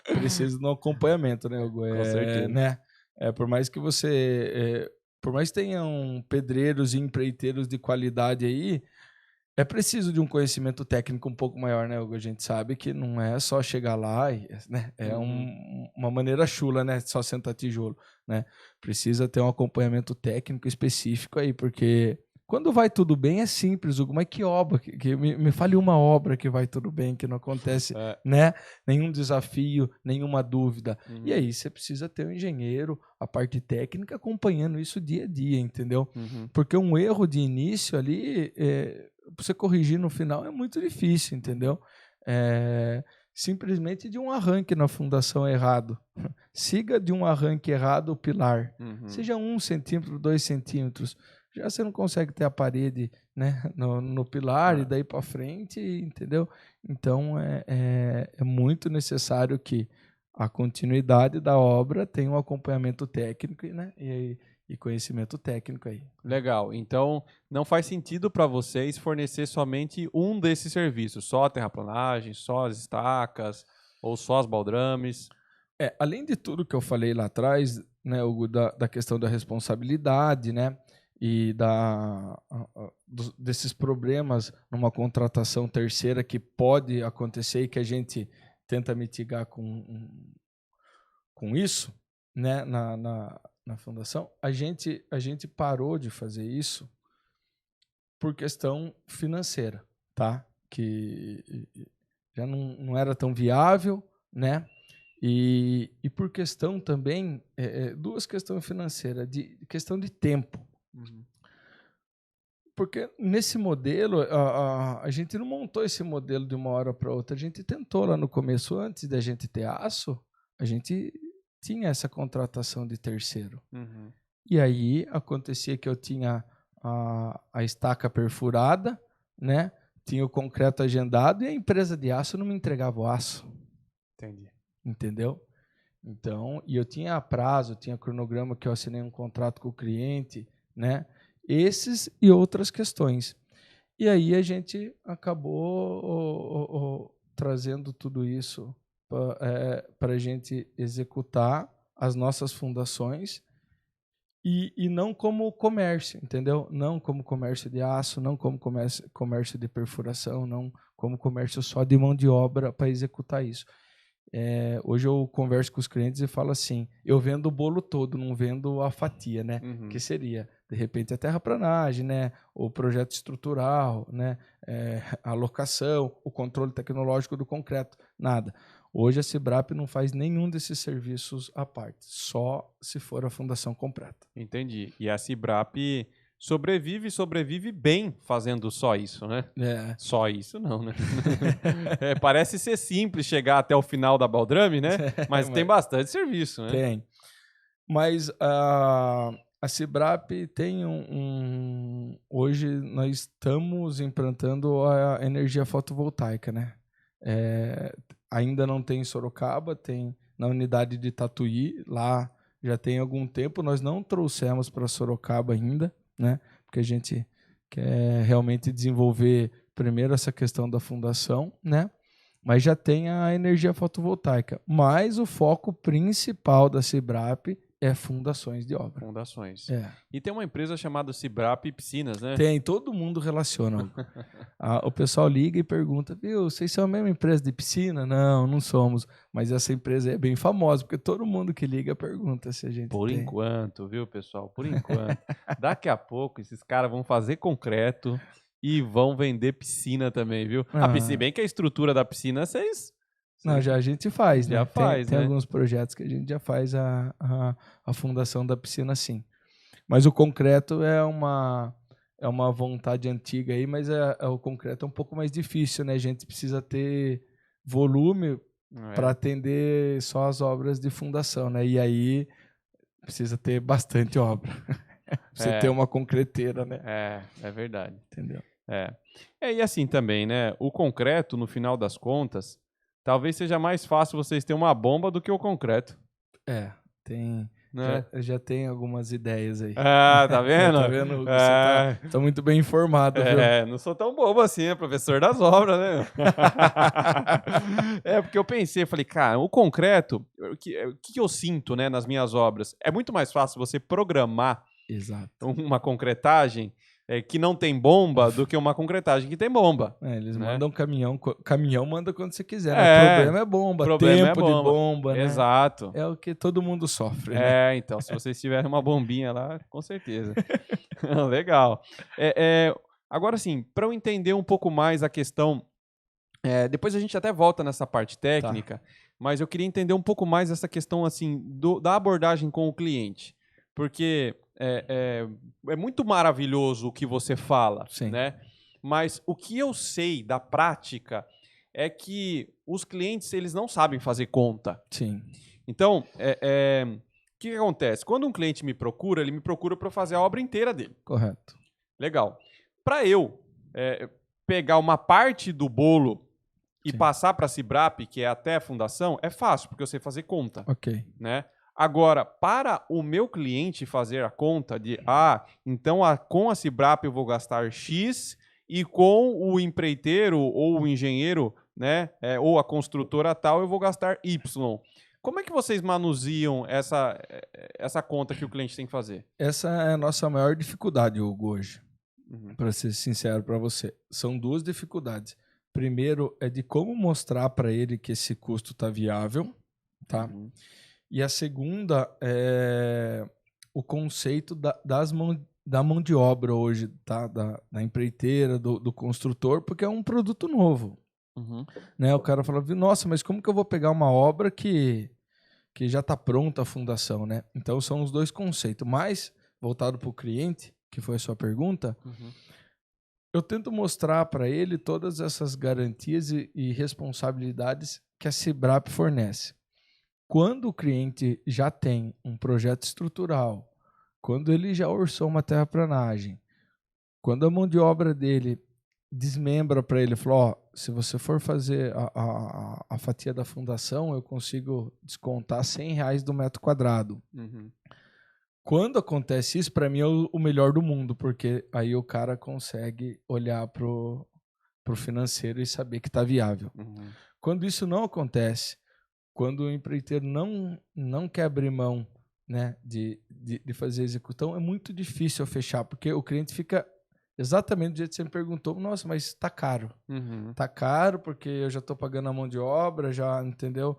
Precisa de um acompanhamento, né, Hugo? Com certeza. Né? Por mais que por mais que tenham pedreiros e empreiteiros de qualidade aí, é preciso de um conhecimento técnico um pouco maior, né, Hugo? A gente sabe que não é só chegar lá, né? Uma maneira chula, né? Só sentar tijolo, né? Precisa ter um acompanhamento técnico específico aí, porque quando vai tudo bem é simples, Hugo, mas que obra? Me fale uma obra que vai tudo bem, que não acontece né? Nenhum desafio, nenhuma dúvida. E aí você precisa ter um engenheiro, a parte técnica, acompanhando isso dia a dia, entendeu? Porque um erro de início ali, você corrigir no final é muito difícil, entendeu? Simplesmente de um arranque na fundação errado. Siga de um arranque errado o pilar. Seja 1 centímetro, 2 centímetros. Já você não consegue ter a parede, né, no pilar e daí para frente, entendeu? Então, é muito necessário que a continuidade da obra tenha um acompanhamento técnico, né, e conhecimento técnico aí. Legal. Então, não faz sentido para vocês fornecer somente um desses serviços, só a terraplanagem, só as estacas ou só as baldrames. Além de tudo que eu falei lá atrás, né, Hugo, da questão da responsabilidade, né, e desses problemas numa contratação terceira que pode acontecer e que a gente tenta mitigar com isso, né, na fundação, a gente parou de fazer isso por questão financeira, tá? Que já não era tão viável, né? E por questão também, duas questões financeiras, questão de tempo. Porque nesse modelo, a gente não montou esse modelo de uma hora para outra. A gente tentou lá no começo, antes da gente ter aço, a gente tinha essa contratação de terceiro. E aí acontecia que eu tinha a estaca perfurada, né? Tinha o concreto agendado e a empresa de aço não me entregava o aço. Entendi. Entendeu? Então, e eu tinha prazo, tinha cronograma que eu assinei um contrato com o cliente, né? Esses e outras questões. E aí a gente acabou trazendo tudo isso para a gente executar as nossas fundações e não como comércio, entendeu? Não como comércio de aço, não como comércio de perfuração, não como comércio só de mão de obra para executar isso. Hoje eu converso com os clientes e falo assim, eu vendo o bolo todo, não vendo a fatia, né? Que seria, de repente, a terraplanagem, né? O projeto estrutural, né? A locação, o controle tecnológico do concreto, nada. Hoje a Cibrap não faz nenhum desses serviços à parte, só se for a fundação completa. Entendi. E a Cibrap sobrevive bem fazendo só isso, né? Só isso não, né? Parece ser simples chegar até o final da Baldrame, né? Mas tem bastante serviço, né? Tem. Mas a Cibrap tem hoje nós estamos implantando a energia fotovoltaica, né? Ainda não tem em Sorocaba, tem na unidade de Tatuí, lá já tem algum tempo, nós não trouxemos para Sorocaba ainda, né? Porque a gente quer realmente desenvolver primeiro essa questão da fundação, né? Mas já tem a energia fotovoltaica. Mas o foco principal da Cibrap é fundações de obra. Fundações. E tem uma empresa chamada Cibrap Piscinas, né? Tem, todo mundo relaciona. O pessoal liga e pergunta, viu, vocês são a mesma empresa de piscina? Não, não somos. Mas essa empresa é bem famosa, porque todo mundo que liga pergunta se a gente Por enquanto, viu, pessoal? Por enquanto. Daqui a pouco, esses caras vão fazer concreto e vão vender piscina também, viu? Se bem que a estrutura da piscina, vocês... Não, já a gente faz, né? Tem né? alguns projetos que a gente já faz a fundação da piscina, sim. Mas o concreto é uma vontade antiga aí, mas o concreto é um pouco mais difícil, né? A gente precisa ter volume para atender só as obras de fundação, né? E aí precisa ter bastante obra. Você ter uma concreteira, né? É verdade. Entendeu? E assim também, né? O concreto, no final das contas, talvez seja mais fácil vocês terem uma bomba do que o concreto. Tem... Né? Já tem algumas ideias aí. Tá vendo? Tá vendo, Hugo? Você tá muito bem informado, viu? Não sou tão bobo assim, é professor das obras, né? Porque eu pensei, falei, cara, o concreto, o que eu sinto, né, nas minhas obras? É muito mais fácil você programar uma concretagem que não tem bomba do que uma concretagem que tem bomba. Eles né? mandam caminhão manda quando você quiser. Né? O problema é bomba, tempo de bomba, né? Exato. É o que todo mundo sofre, né? Então, se vocês tiverem uma bombinha lá, com certeza. Legal. Agora sim, para eu entender um pouco mais a questão, depois a gente até volta nessa parte técnica, mas eu queria entender um pouco mais essa questão assim da abordagem com o cliente. Porque é muito maravilhoso o que você fala, né? Mas o que eu sei da prática é que os clientes eles não sabem fazer conta. Sim. Então, o que acontece? Quando um cliente me procura, ele me procura para fazer a obra inteira dele. Correto. Legal. Para eu pegar uma parte do bolo e passar para a Cibrap, que é até a fundação, é fácil, porque eu sei fazer conta. Ok. Né? Agora, para o meu cliente fazer a conta de, então com a Cibrap eu vou gastar X e com o empreiteiro ou o engenheiro, né, ou a construtora tal, eu vou gastar Y. Como é que vocês manuseiam essa conta que o cliente tem que fazer? Essa é a nossa maior dificuldade, Hugo, hoje. Para ser sincero para você. São duas dificuldades. Primeiro é de como mostrar para ele que esse custo está viável, tá? E a segunda é o conceito da mão de obra hoje, tá? Da empreiteira, do construtor, porque é um produto novo. Né? O cara fala, nossa, mas como que eu vou pegar uma obra que que já está pronta a fundação, né? Então são os dois conceitos. Mas, voltado para o cliente, que foi a sua pergunta, eu tento mostrar para ele todas essas garantias e responsabilidades que a Cibrap fornece. Quando o cliente já tem um projeto estrutural, quando ele já orçou uma terraplanagem, quando a mão de obra dele desmembra para ele, falou, ó, se você for fazer a fatia da fundação, eu consigo descontar R$100 do metro quadrado. Quando acontece isso, para mim é o melhor do mundo, porque aí o cara consegue olhar pro financeiro e saber que está viável. Quando isso não acontece, quando o empreiteiro não quer abrir mão, né, de fazer a execução, é muito difícil eu fechar, porque o cliente fica exatamente do jeito que você me perguntou, nossa, mas está caro. Está caro porque eu já estou pagando a mão de obra, já, entendeu?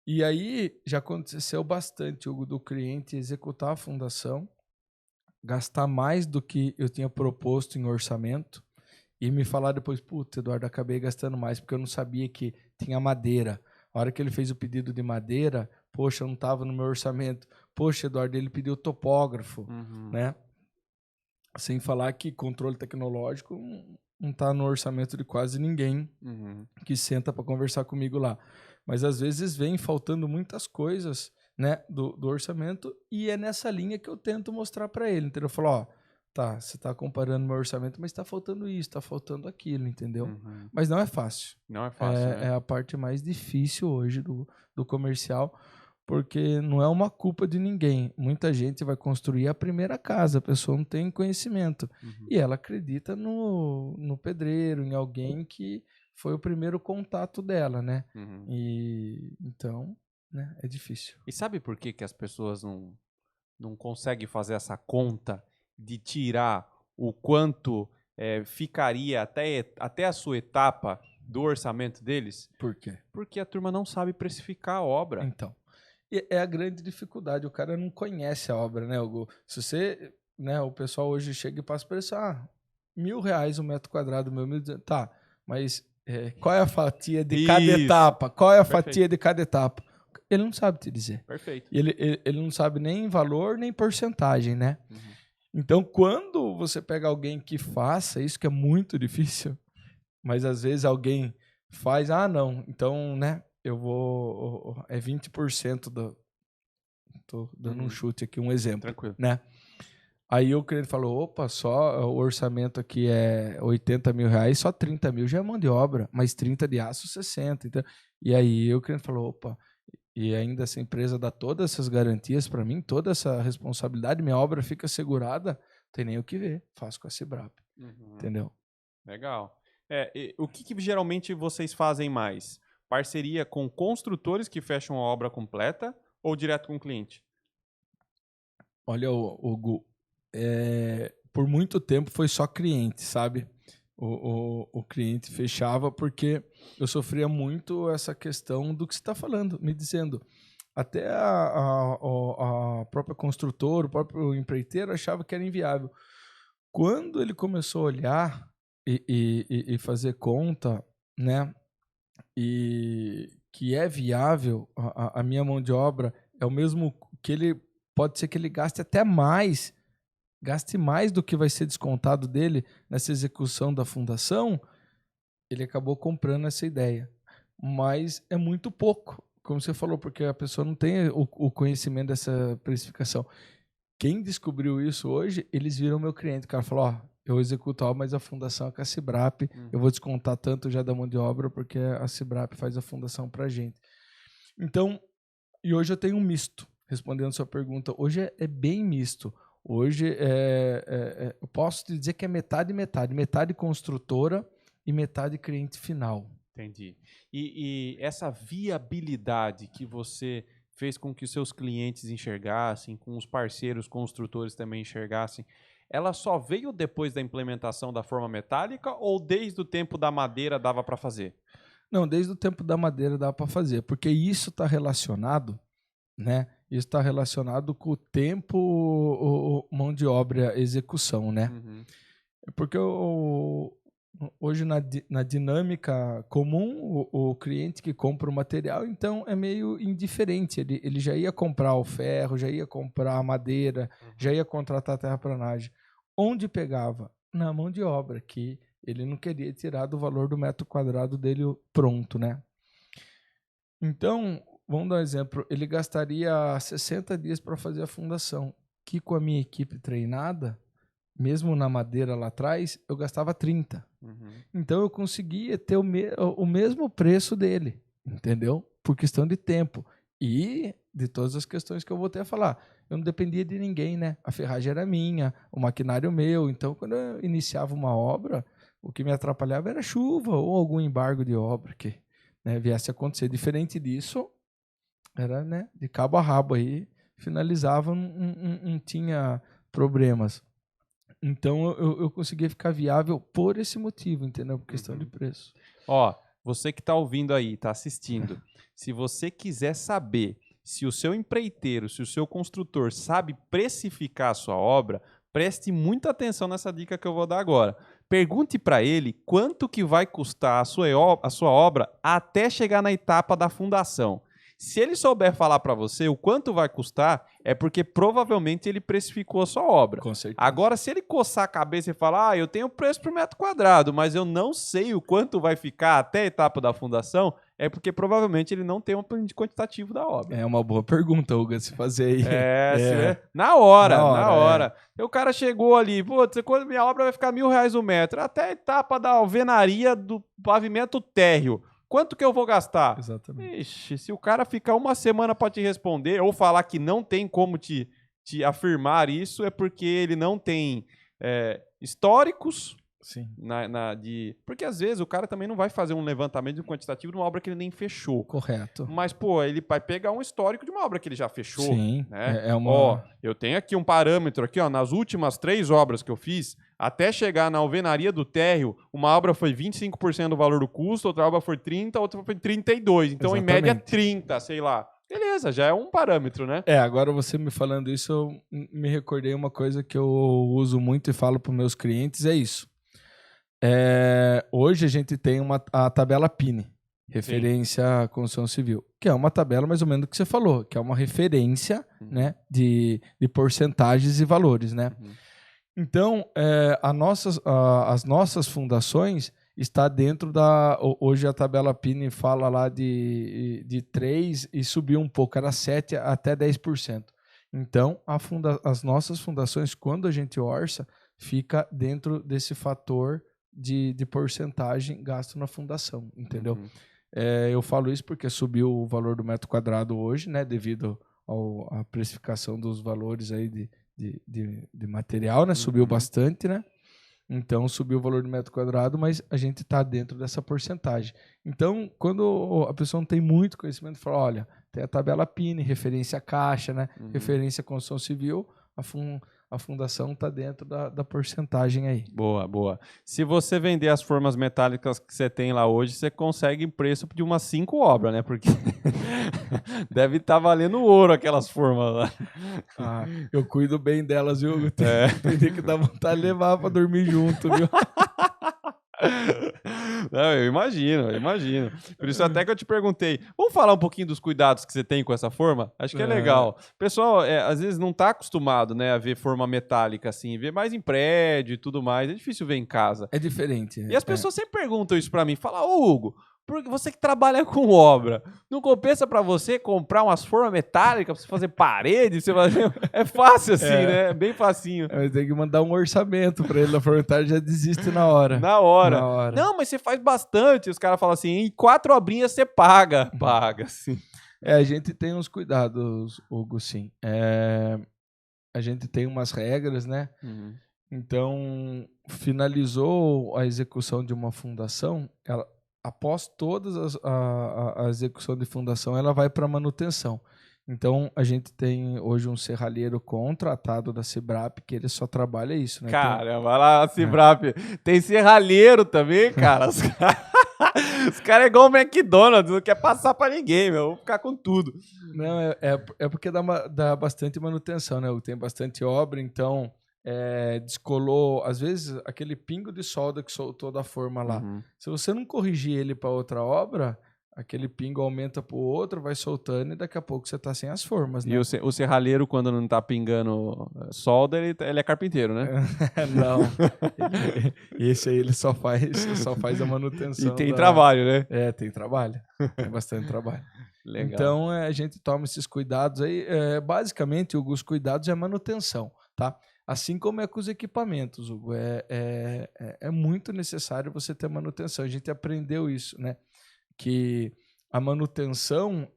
E aí já aconteceu bastante, Hugo, do cliente executar a fundação, gastar mais do que eu tinha proposto em orçamento e me falar depois, puta, Eduardo, acabei gastando mais porque eu não sabia que tinha madeira. A hora que ele fez o pedido de madeira, poxa, não estava no meu orçamento. Poxa, Eduardo, ele pediu topógrafo, né? Sem falar que controle tecnológico não está no orçamento de quase ninguém que senta para conversar comigo lá. Mas às vezes vem faltando muitas coisas, né, do orçamento, e é nessa linha que eu tento mostrar para ele. Entendeu? Eu falo, ó, tá, você está comparando meu orçamento, mas está faltando isso, está faltando aquilo, entendeu? Mas não é fácil. Não é fácil, né? É a parte mais difícil hoje do comercial, porque não é uma culpa de ninguém. Muita gente vai construir a primeira casa, a pessoa não tem conhecimento. E ela acredita no pedreiro, em alguém que foi o primeiro contato dela, né? E então, né, é difícil. E sabe por que as pessoas não conseguem fazer essa conta de tirar o quanto ficaria até a sua etapa do orçamento deles? Por quê? Porque a turma não sabe precificar a obra. Então, é a grande dificuldade. O cara não conhece a obra, né, Hugo? Se você, né, o pessoal hoje chega e passa por isso, R$1.000 o metro quadrado, tá, mas qual é a fatia de cada etapa? Qual é a fatia de cada etapa? Ele não sabe te dizer. Perfeito. Ele não sabe nem valor, nem porcentagem, né? Então, quando você pega alguém que faça isso, que é muito difícil, mas às vezes alguém faz, não, então, né, eu vou, é 20% tô dando um chute aqui, um exemplo. Tranquilo. Né? Aí o cliente falou, opa, só o orçamento aqui é R$80 mil, só 30 mil já é mão de obra, mas 30 de aço, 60. Então, e aí o cliente falou, opa, e ainda essa empresa dá todas essas garantias para mim, toda essa responsabilidade, minha obra fica segurada, não tem nem o que ver, faço com a Cibrap. Entendeu? Legal. O que geralmente vocês fazem mais? Parceria com construtores que fecham a obra completa ou direto com o cliente? Olha, Hugo, por muito tempo foi só cliente, sabe? O cliente fechava porque eu sofria muito essa questão do que você está falando, me dizendo. Até a própria construtora, o próprio empreiteiro achava que era inviável. Quando ele começou a olhar e fazer conta, né? E que é viável, a minha mão de obra é o mesmo que ele pode ser que ele gaste mais do que vai ser descontado dele nessa execução da fundação, ele acabou comprando essa ideia. Mas é muito pouco, como você falou, porque a pessoa não tem o conhecimento dessa precificação. Quem descobriu isso hoje, eles viram meu cliente. O cara falou, eu executo a obra, mas a fundação é com a Cibrap. Eu vou descontar tanto já da mão de obra, porque a Cibrap faz a fundação pra gente. Então, e hoje eu tenho um misto, respondendo a sua pergunta. Hoje é bem misto. Hoje eu posso te dizer que é metade e metade. Metade construtora e metade cliente final. Entendi. E essa viabilidade que você fez com que os seus clientes enxergassem, com os parceiros construtores também enxergassem, ela só veio depois da implementação da forma metálica ou desde o tempo da madeira dava para fazer? Não, desde o tempo da madeira dava para fazer, porque isso está relacionado, né? Isso está relacionado com o tempo, mão de obra, execução, né? Porque Hoje, na dinâmica comum, o cliente que compra o material, então, é meio indiferente. Ele já ia comprar o ferro, já ia comprar a madeira, já ia contratar a terraplanagem. Onde pegava? Na mão de obra, que ele não queria tirar do valor do metro quadrado dele pronto, né? Então, vamos dar um exemplo. Ele gastaria 60 dias para fazer a fundação, que com a minha equipe treinada, mesmo na madeira lá atrás, eu gastava 30. Então eu conseguia ter o mesmo preço dele, entendeu? Por questão de tempo. E de todas as questões que eu vou ter a falar. Eu não dependia de ninguém, né? A ferragem era minha, o maquinário meu. Então, quando eu iniciava uma obra, o que me atrapalhava era chuva ou algum embargo de obra que, né, viesse a acontecer. Diferente disso, era, né, de cabo a rabo aí, finalizava, não tinha problemas. Então eu conseguia ficar viável por esse motivo, entendeu? Por questão de preço. Ó, você que tá ouvindo aí, tá assistindo, se você quiser saber se o seu empreiteiro, se o seu construtor sabe precificar a sua obra, preste muita atenção nessa dica que eu vou dar agora. Pergunte para ele quanto que vai custar a sua obra até chegar na etapa da fundação. Se ele souber falar para você o quanto vai custar, é porque provavelmente ele precificou a sua obra. Com certeza. Agora, se ele coçar a cabeça e falar, eu tenho preço por metro quadrado, mas eu não sei o quanto vai ficar até a etapa da fundação, é porque provavelmente ele não tem um plano quantitativo da obra. É uma boa pergunta, Hugo, se fazer aí. Na hora. E o cara chegou ali, quando minha obra vai ficar R$1.000 o metro, até a etapa da alvenaria do pavimento térreo. Quanto que eu vou gastar? Exatamente. Ixi, se o cara ficar uma semana para te responder ou falar que não tem como te afirmar isso, é porque ele não tem históricos. Sim. Porque às vezes o cara também não vai fazer um levantamento de um quantitativo de uma obra que ele nem fechou. Correto. Mas, pô, ele vai pegar um histórico de uma obra que ele já fechou. Sim. Né? Ó, eu tenho aqui um parâmetro aqui, ó, nas últimas 3 obras que eu fiz, até chegar na alvenaria do térreo, uma obra foi 25% do valor do custo, outra obra foi 30%, outra foi 32%. Então, Exatamente. em média, 30%, sei lá. Beleza, já é um parâmetro, né? Agora você me falando isso, eu me recordei uma coisa que eu uso muito e falo para os meus clientes, é isso. Hoje a gente tem a tabela PINE, referência à construção civil, que é uma tabela mais ou menos do que você falou, que é uma referência, né, de porcentagens e valores, né? Então, as nossas fundações está dentro hoje a tabela PINE fala lá de 3 e subiu um pouco, era 7 até 10%. Então, as nossas fundações, quando a gente orça, fica dentro desse fator de porcentagem gasto na fundação, entendeu? Eu falo isso porque subiu o valor do metro quadrado hoje, né, devido à precificação dos valores aí de material, né, subiu bastante, né? Então, subiu o valor do metro quadrado, mas a gente está dentro dessa porcentagem. Então, quando a pessoa não tem muito conhecimento, fala, olha, tem a tabela PINE, referência à caixa, né? Referência à construção civil, a fundação está dentro da porcentagem aí. Boa. Se você vender as formas metálicas que você tem lá hoje, você consegue preço de umas 5 obras, né? Porque deve estar valendo ouro aquelas formas lá. Eu cuido bem delas, viu? Tem que dar vontade de levar para dormir junto, viu? Não, eu imagino. Por isso até que eu te perguntei. Vamos falar um pouquinho dos cuidados que você tem com essa forma? Acho que é legal. O pessoal, às vezes, não está acostumado, né, a ver forma metálica assim, ver mais em prédio e tudo mais. É difícil ver em casa. É diferente. E as pessoas sempre perguntam isso para mim. Fala, ô Hugo, porque você que trabalha com obra, não compensa para você comprar umas formas metálicas para você fazer parede? É fácil assim, né? É bem facinho. Tem que mandar um orçamento para ele, na forma metálica já desiste na hora. Na hora. Não, mas você faz bastante. Os caras falam assim, em 4 obrinhas você paga. Paga, sim. A gente tem uns cuidados, Hugo, sim. A gente tem umas regras, né? Então, finalizou a execução de uma fundação, após todas a execução de fundação, ela vai para manutenção. Então, a gente tem hoje um serralheiro contratado da Cibrap, que ele só trabalha isso, né? Cara, vai lá, Cibrap. Tem serralheiro também, cara. Os caras é igual o McDonald's, não quer passar pra ninguém, meu. Vou ficar com tudo. Não, é porque dá bastante manutenção, né? Tem bastante obra, então descolou, às vezes, aquele pingo de solda que soltou da forma lá. Uhum. Se você não corrigir ele para outra obra, aquele pingo aumenta para o outro, vai soltando e daqui a pouco você tá sem as formas, né? E o serralheiro, quando não tá pingando solda, ele é carpinteiro, né? Não. Esse aí ele só faz a manutenção. E tem trabalho, né? Tem trabalho. Tem bastante trabalho. Legal. Então, a gente toma esses cuidados aí. Basicamente, Hugo, os cuidados é a manutenção, tá? Assim como é com os equipamentos, Hugo. É muito necessário você ter manutenção. A gente aprendeu isso, né? Que a manutenção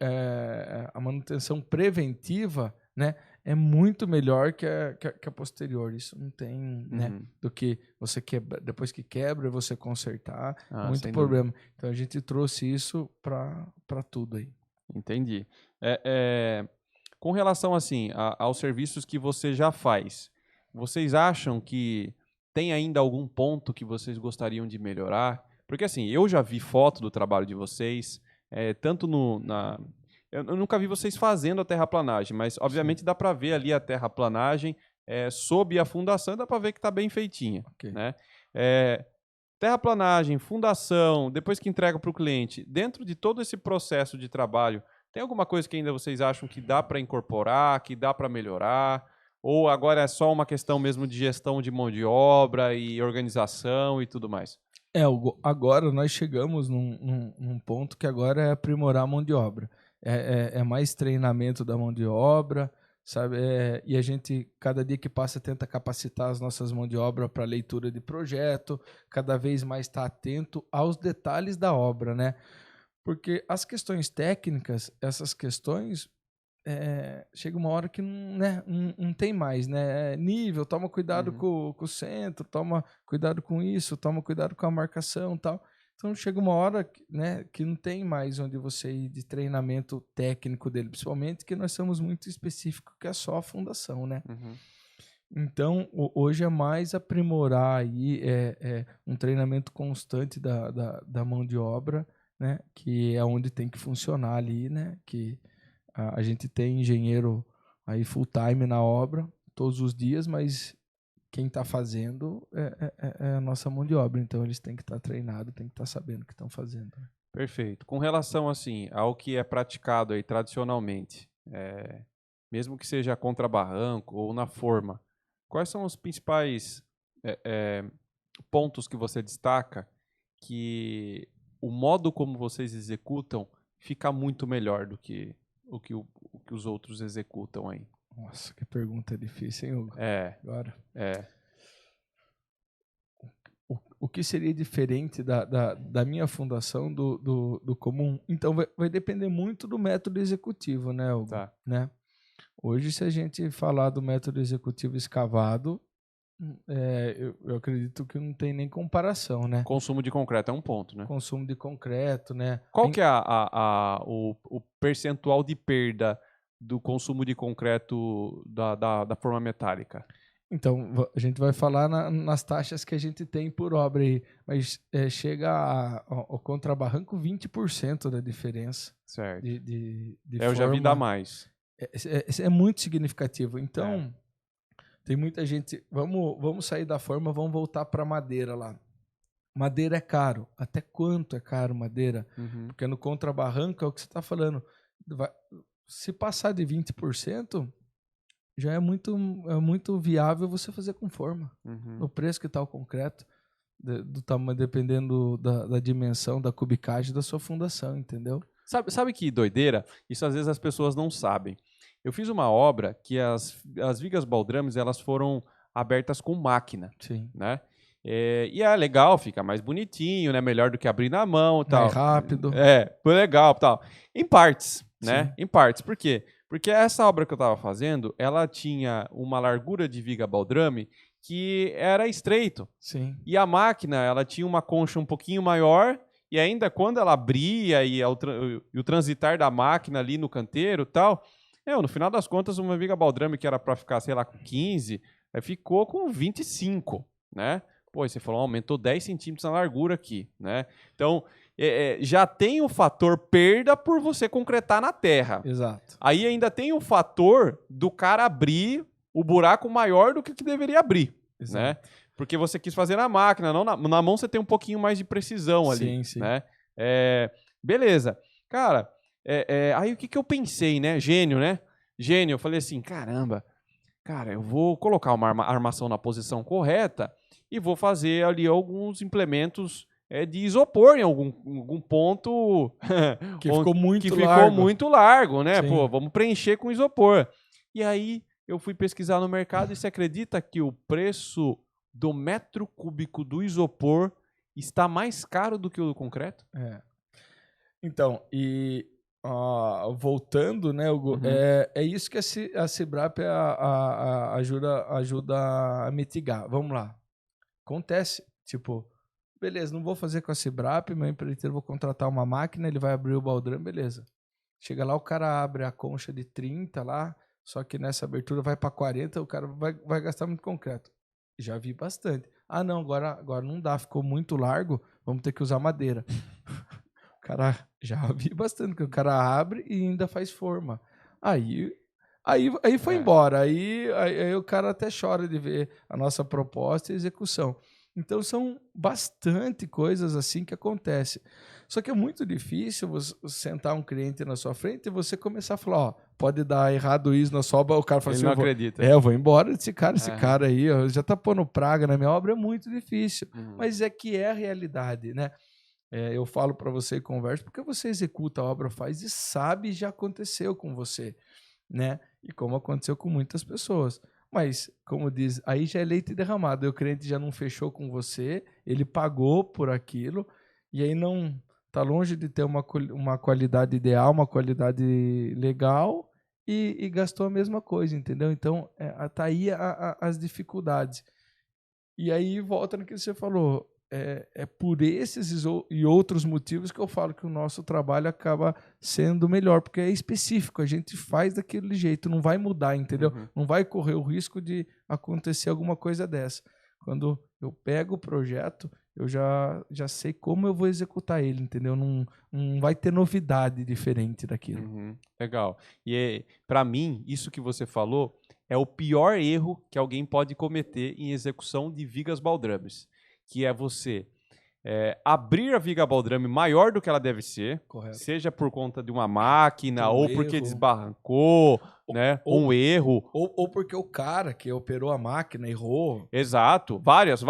preventiva, né, é muito melhor que a posterior. Isso não tem, né, do que você depois que quebra, você consertar. Muito problema. Dúvida. Então a gente trouxe isso para tudo aí. Entendi. Com relação assim aos serviços que você já faz, vocês acham que tem ainda algum ponto que vocês gostariam de melhorar? Porque assim, eu já vi foto do trabalho de vocês, tanto eu nunca vi vocês fazendo a terraplanagem, mas obviamente dá para ver ali a terraplanagem sob a fundação, dá para ver que está bem feitinha. Okay. Né? Terraplanagem, fundação, depois que entrega para o cliente, dentro de todo esse processo de trabalho, tem alguma coisa que ainda vocês acham que dá para incorporar, que dá para melhorar? Ou agora é só uma questão mesmo de gestão de mão de obra e organização e tudo mais? Agora nós chegamos num ponto que agora é aprimorar a mão de obra. É mais treinamento da mão de obra, sabe? E a gente, cada dia que passa, tenta capacitar as nossas mãos de obra para leitura de projeto, cada vez mais estar atento aos detalhes da obra, né? Porque as questões técnicas, essas questões, chega uma hora que não tem mais, né? Nível, toma cuidado com o centro, toma cuidado com isso, toma cuidado com a marcação e tal. Então chega uma hora, né, que não tem mais onde você ir de treinamento técnico dele, principalmente que nós somos muito específicos, que é só a fundação, né? Então hoje é mais aprimorar aí, um treinamento constante da mão de obra, né? Que é onde tem que funcionar ali, né? Que a gente tem engenheiro aí full time na obra todos os dias, mas quem está fazendo é a nossa mão de obra. Então eles têm que estar treinados, têm que estar sabendo o que estão fazendo. Perfeito. Com relação assim ao que é praticado aí tradicionalmente, mesmo que seja contra barranco ou na forma, quais são os principais pontos que você destaca que o modo como vocês executam fica muito melhor do que o que os outros executam aí? Nossa, que pergunta difícil, hein, Hugo? Agora. O que seria diferente da minha fundação do comum? Então, vai depender muito do método executivo, né, Hugo? Tá. Né? Hoje, se a gente falar do método executivo escavado, eu acredito que não tem nem comparação, né? Consumo de concreto é um ponto, né? Consumo de concreto, né? Qual que é o percentual de perda do consumo de concreto da forma metálica? Então, a gente vai falar nas taxas que a gente tem por obra aí, mas chega ao contrabarranco 20% da diferença. Certo. De eu já vi dar mais. É muito significativo. Então, tem muita gente... Vamos sair da forma, vamos voltar para madeira lá. Madeira é caro. Até quanto é caro madeira? Porque no contrabarranco é o que você está falando. Se passar de 20%, já é muito viável você fazer com forma. No preço que está o concreto, do tamanho, dependendo da dimensão, da cubicagem da sua fundação, entendeu? Sabe que doideira? Isso às vezes as pessoas não sabem. Eu fiz uma obra que as vigas baldrames elas foram abertas com máquina. Sim. Né? E é legal, fica mais bonitinho, né? Melhor do que abrir na mão e tal. Mais rápido. Foi legal tal. Em partes, né? Sim. Em partes. Por quê? Porque essa obra que eu estava fazendo, ela tinha uma largura de viga baldrame que era estreito. Sim. E a máquina, ela tinha uma concha um pouquinho maior e ainda quando ela abria e o transitar da máquina ali no canteiro e tal, no final das contas, uma viga baldrame que era para ficar, sei lá, com 15, ficou com 25, né? Pô, você falou, aumentou 10 centímetros na largura aqui, né? Então, já tem o fator perda por você concretar na terra. Exato. Aí ainda tem o fator do cara abrir o buraco maior do que deveria abrir, Exato. né? Porque você quis fazer na máquina, não na mão você tem um pouquinho mais de precisão ali, Sim. né? Beleza. Cara, aí o que eu pensei, né? Gênio, né? Gênio, eu falei assim, caramba, cara, eu vou colocar uma armação na posição correta e vou fazer ali alguns implementos de isopor em algum ponto Que ficou muito ficou largo. muito largo, né? Sim. Pô, vamos preencher com isopor. E aí eu fui pesquisar no mercado e você acredita que o preço do metro cúbico do isopor está mais caro do que o do concreto? Então, voltando, né, Hugo, é isso que a Cibrap ajuda a mitigar. Vamos lá. Acontece, tipo, beleza, não vou fazer com a Cibrap, meu empreiteiro, vou contratar uma máquina, ele vai abrir o baldrame, beleza. Chega lá, o cara abre a concha de 30 lá, só que nessa abertura vai para 40, o cara vai gastar muito concreto. Já vi bastante. Ah, não, agora não dá, ficou muito largo, vamos ter que usar madeira. Cara, já vi bastante, que o cara abre e ainda faz forma. Aí foi embora. Aí o cara até chora de ver a nossa proposta e execução. Então são bastante coisas assim que acontecem. Só que é muito difícil você sentar um cliente na sua frente e você começar a falar, ó, pode dar errado isso na sua obra. O cara fala Ele assim, não acredita. Eu vou embora desse cara. Esse cara aí ó, já tá pondo praga na minha obra, é muito difícil. Mas é que é a realidade, né? Eu falo para você e converso porque você executa a obra, faz e sabe, já aconteceu com você, né? E como aconteceu com muitas pessoas. Mas, como diz, aí já é leite derramado. O cliente já não fechou com você, ele pagou por aquilo e aí não tá longe de ter uma qualidade ideal, uma qualidade legal e gastou a mesma coisa, entendeu? Então, tá aí as dificuldades. E aí volta no que você falou. É por esses e outros motivos que eu falo que o nosso trabalho acaba sendo melhor, porque é específico, a gente faz daquele jeito, não vai mudar, entendeu? Não vai correr o risco de acontecer alguma coisa dessa. Quando eu pego o projeto, eu já sei como eu vou executar ele, entendeu? Não vai ter novidade diferente daquilo. Legal. E para mim, isso que você falou é o pior erro que alguém pode cometer em execução de vigas baldrames, que é você abrir a viga baldrame maior do que ela deve ser, Correto. Seja por conta de uma máquina, ou porque desbarrancou, né? Ou um erro. Ou porque o cara que operou a máquina errou. Exato. Várias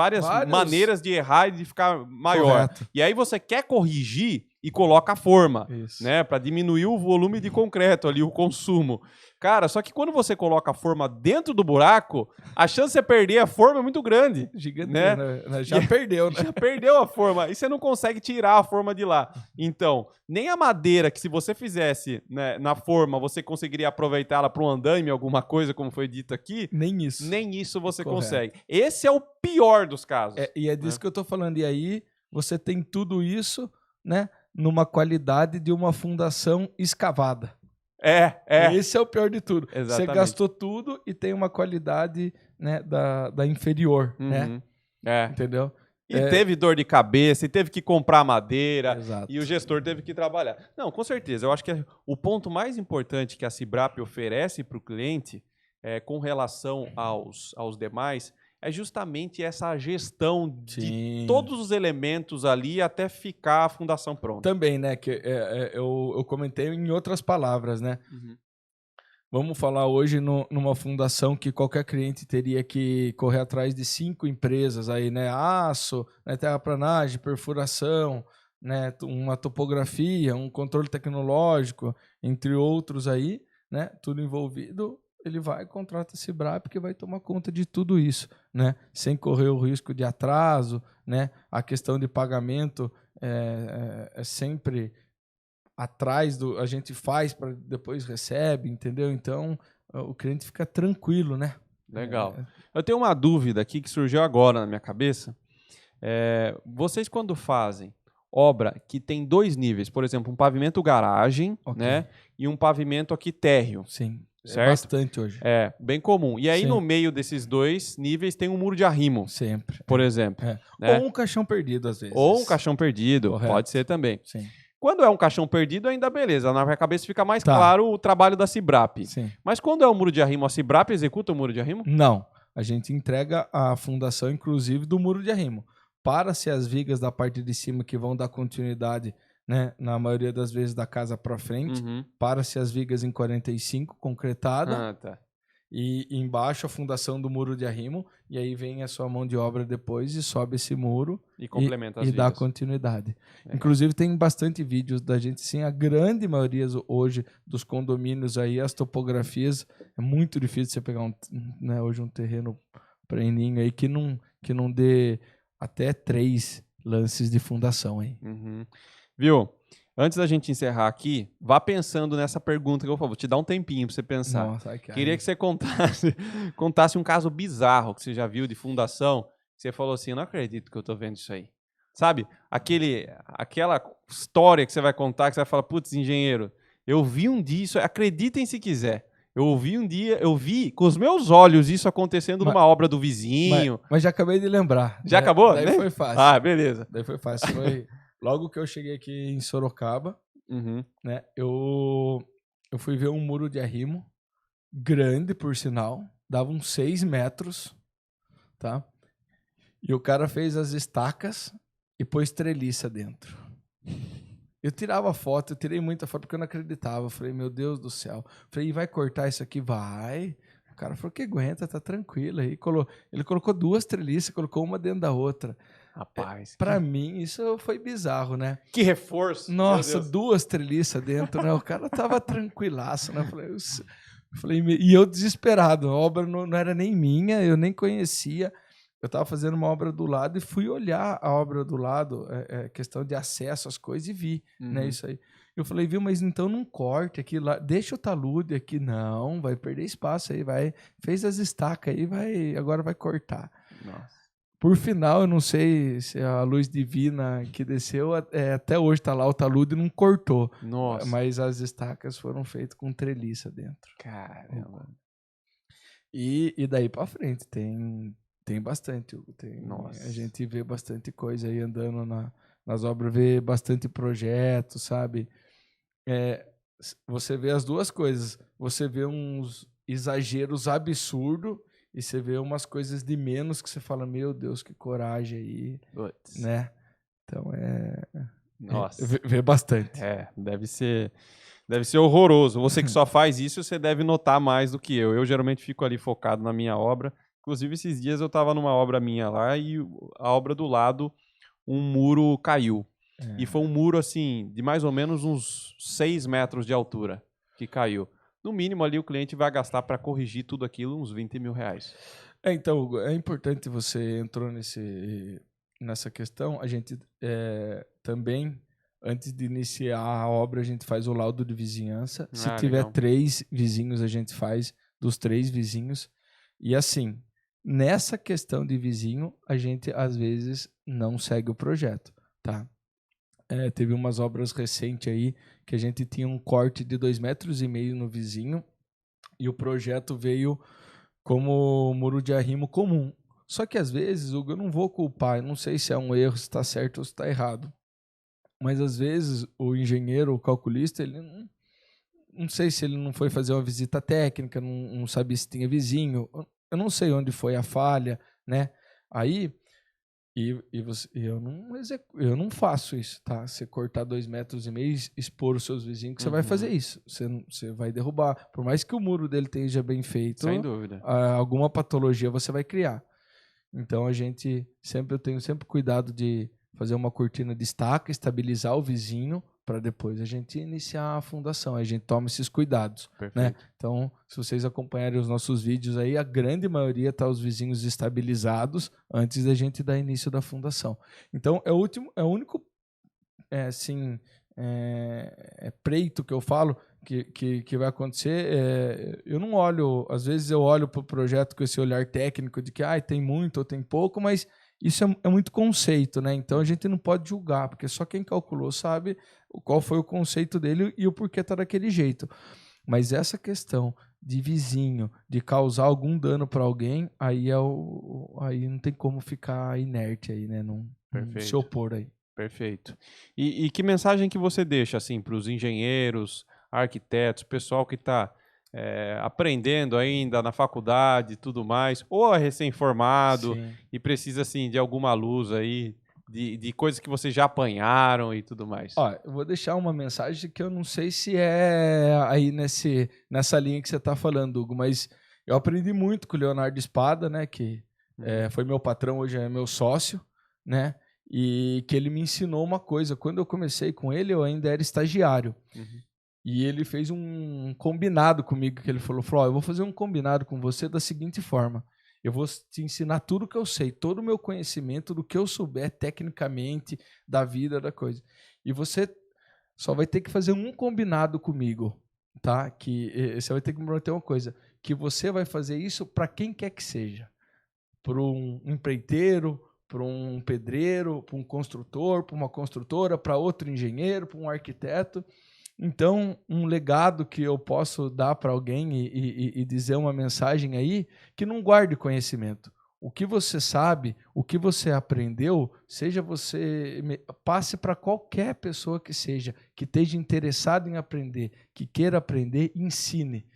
maneiras de errar e de ficar maior. Correto. E aí você quer corrigir e coloca a forma, Isso. né? Para diminuir o volume de concreto ali, o consumo. Cara, só que quando você coloca a forma dentro do buraco, a chance de você perder a forma é muito grande. Gigante, né? Já perdeu, né? Já perdeu a forma. E você não consegue tirar a forma de lá. Então, nem a madeira que se você fizesse, né, na forma, você conseguiria aproveitar ela para um andaime, alguma coisa, como foi dito aqui. Nem isso. Nem isso você Correto. consegue. Esse é o pior dos casos. E é disso que eu tô falando. E aí, você tem tudo isso, né? Numa qualidade de uma fundação escavada. Esse é o pior de tudo. Exatamente. Você gastou tudo e tem uma qualidade, né, da inferior, né? Entendeu? E teve dor de cabeça, e teve que comprar madeira, Exato. e o gestor teve que trabalhar. Não, com certeza. Eu acho que o ponto mais importante que a Cibrap oferece para o cliente, com relação aos demais, é justamente essa gestão de todos os elementos ali até ficar a fundação pronta. Também, né? Que eu comentei em outras palavras, né? Vamos falar hoje numa fundação que qualquer cliente teria que correr atrás de 5 empresas aí, né? Aço, né? Terraplanagem, perfuração, né? Uma topografia, um controle tecnológico, entre outros aí, né? Tudo envolvido. Ele vai contrata a Cibrap que vai tomar conta de tudo isso, né? Sem correr o risco de atraso, né? A questão de pagamento é sempre atrás a gente faz para depois recebe, entendeu? Então o cliente fica tranquilo, né? Legal. Eu tenho uma dúvida aqui que surgiu agora na minha cabeça. Vocês quando fazem obra que tem 2 níveis, por exemplo, um pavimento garagem, né? E um pavimento aqui térreo. Sim. Certo? Bastante hoje. Bem comum. E aí, Sim. no meio desses 2 níveis, tem um muro de arrimo. Sempre. Por exemplo. Né? Ou um caixão perdido, às vezes. Ou um caixão perdido. Correto. Pode ser também. Sim. Quando é um caixão perdido, ainda beleza. Na minha cabeça fica mais Tá. claro o trabalho da Cibrap. Sim. Mas quando é um muro de arrimo, a Cibrap executa o muro de arrimo? Não. A gente entrega a fundação, inclusive, do muro de arrimo. Para-se as vigas da parte de cima que vão dar continuidade, né, na maioria das vezes da casa para frente. Uhum. Para-se as vigas em 45, concretada. Ah, tá. E embaixo a fundação do muro de arrimo. E aí vem a sua mão de obra depois e sobe esse muro. E complementa as e dá vigas. continuidade. Legal. Inclusive tem bastante vídeos da gente, sim, a grande maioria hoje dos condomínios aí, as topografias, é muito difícil você pegar hoje um terreno preninho aí que não dê até 3 lances de fundação aí. Uhum. Viu? Antes da gente encerrar aqui, vá pensando nessa pergunta que eu vou te dar um tempinho pra você pensar. Nossa, Queria que você contasse um caso bizarro que você já viu de fundação, que você falou assim, não acredito que eu tô vendo isso aí. Sabe? Aquela história que você vai contar, que você vai falar, putz, engenheiro, eu vi um dia isso, acreditem se quiser. Eu vi com os meus olhos isso acontecendo numa obra do vizinho. Mas já acabei de lembrar. Já acabou? Daí né? foi fácil. Ah, beleza. Daí foi fácil. Foi logo que eu cheguei aqui em Sorocaba, Uhum. né? Eu fui ver um muro de arrimo, grande por sinal, dava uns 6 metros, tá? E o cara fez as estacas e pôs treliça dentro. Eu tirava foto, eu tirei muita foto porque eu não acreditava. Eu falei, meu Deus do céu. Eu falei, e vai cortar isso aqui? Vai. O cara falou que aguenta, tá tranquilo. Aí ele colocou 2 treliças, colocou uma dentro da outra. Rapaz. Pra mim, isso foi bizarro, né? Que reforço. Nossa, 2 treliças dentro, né? O cara tava tranquilaço, né? Eu falei, e eu desesperado. A obra não era nem minha, eu nem conhecia. Eu tava fazendo uma obra do lado e fui olhar a obra do lado, questão de acesso às coisas, e vi, né, isso aí. Eu falei, viu, mas então não corte aqui lá, deixa o talude aqui. Não, vai perder espaço aí, vai. Fez as estacas aí, agora vai cortar. Nossa. Por final, eu não sei se a luz divina que desceu, até hoje tá lá o talude e não cortou. Nossa. Mas as estacas foram feitas com treliça dentro. Caramba. E daí pra frente, tem bastante, Hugo. Nossa. A gente vê bastante coisa aí andando nas obras, vê bastante projeto, sabe? Você vê as duas coisas. Você vê uns exageros absurdos e você vê umas coisas de menos que você fala, meu Deus, que coragem aí, Putz. né? Então Nossa. Vê bastante. Deve ser horroroso. Você que só faz isso, você deve notar mais do que eu. Eu geralmente fico ali focado na minha obra. Inclusive, esses dias eu estava numa obra minha lá e a obra do lado, um muro caiu. E foi um muro, assim, de mais ou menos uns 6 metros de altura que caiu. No mínimo, ali, o cliente vai gastar para corrigir tudo aquilo uns 20 mil reais. Então, Hugo, é importante você entrou nessa questão. A gente também, antes de iniciar a obra, a gente faz o laudo de vizinhança. Se tiver legal. 3 vizinhos, a gente faz dos 3 vizinhos. E assim, nessa questão de vizinho, a gente às vezes não segue o projeto, tá? Teve umas obras recentes aí que a gente tinha um corte de 2,5 metros no vizinho e o projeto veio como muro de arrimo comum. Só que às vezes, Hugo, eu não vou culpar, eu não sei se é um erro, se está certo ou se está errado. Mas às vezes o engenheiro, o calculista, ele não sei se ele não foi fazer uma visita técnica, não sabia se tinha vizinho, eu não sei onde foi a falha, né? Aí, eu não faço isso, tá? Você cortar 2,5 metros, expor os seus vizinhos, que você vai fazer isso. Você vai derrubar. Por mais que o muro dele esteja bem feito, sem dúvida, alguma patologia você vai criar. Então eu tenho sempre cuidado de fazer uma cortina de estaca, estabilizar o vizinho, para depois a gente iniciar a fundação. A gente toma esses cuidados, né? Então, se vocês acompanharem os nossos vídeos aí, a grande maioria tá os vizinhos estabilizados antes da gente dar início da fundação. Então, é o único preito que eu falo que vai acontecer. Eu não olho, às vezes eu olho para o projeto com esse olhar técnico de que tem muito ou tem pouco, mas isso é muito conceito, né? Então a gente não pode julgar, porque só quem calculou sabe qual foi o conceito dele e o porquê tá daquele jeito. Mas essa questão de vizinho, de causar algum dano para alguém, aí não tem como ficar inerte aí, né? Não se opor aí. Perfeito. E que mensagem que você deixa assim para os engenheiros, arquitetos, pessoal que está aprendendo ainda na faculdade e tudo mais, ou é recém-formado Sim. e precisa assim de alguma luz aí, de coisas que vocês já apanharam e tudo mais? Ó, eu vou deixar uma mensagem que eu não sei se é aí nessa linha que você está falando, Hugo, mas eu aprendi muito com o Leonardo Spada, né, que foi meu patrão, hoje é meu sócio, né, e que ele me ensinou uma coisa. Quando eu comecei com ele, eu ainda era estagiário. Uhum. E ele fez um combinado comigo, que ele falou, ó, eu vou fazer um combinado com você da seguinte forma: eu vou te ensinar tudo que eu sei, todo o meu conhecimento do que eu souber tecnicamente, da vida, da coisa. E você só vai ter que fazer um combinado comigo, tá? Que você vai ter que me prometer uma coisa, que você vai fazer isso para quem quer que seja. Para um empreiteiro, para um pedreiro, para um construtor, para uma construtora, para outro engenheiro, para um arquiteto. Então, um legado que eu posso dar para alguém e dizer uma mensagem aí, que não guarde conhecimento. O que você sabe, o que você aprendeu, passe para qualquer pessoa que seja, que esteja interessado em aprender, que queira aprender, ensine.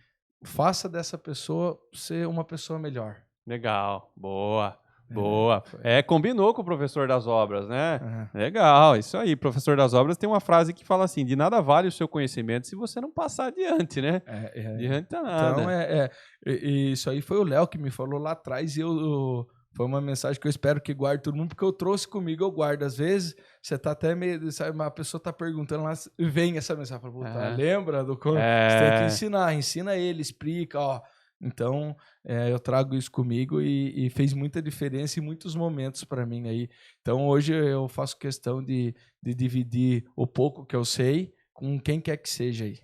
Faça dessa pessoa ser uma pessoa melhor. Legal, boa. Boa. Foi. Combinou com o professor das obras, né? Aham. Legal, isso aí. Professor das obras tem uma frase que fala assim: de nada vale o seu conhecimento se você não passar adiante, né? Adianta nada. Então, isso aí foi o Léo que me falou lá atrás e foi uma mensagem que eu espero que guarde todo mundo, porque eu trouxe comigo, eu guardo. Às vezes, você tá até meio, sabe, uma pessoa tá perguntando lá, vem essa mensagem, fala, puta, lembra do como? Você tem que ensinar, ensina ele, explica, ó. Então, eu trago isso comigo e fez muita diferença em muitos momentos para mim aí. Então, hoje eu faço questão de dividir o pouco que eu sei com quem quer que seja aí.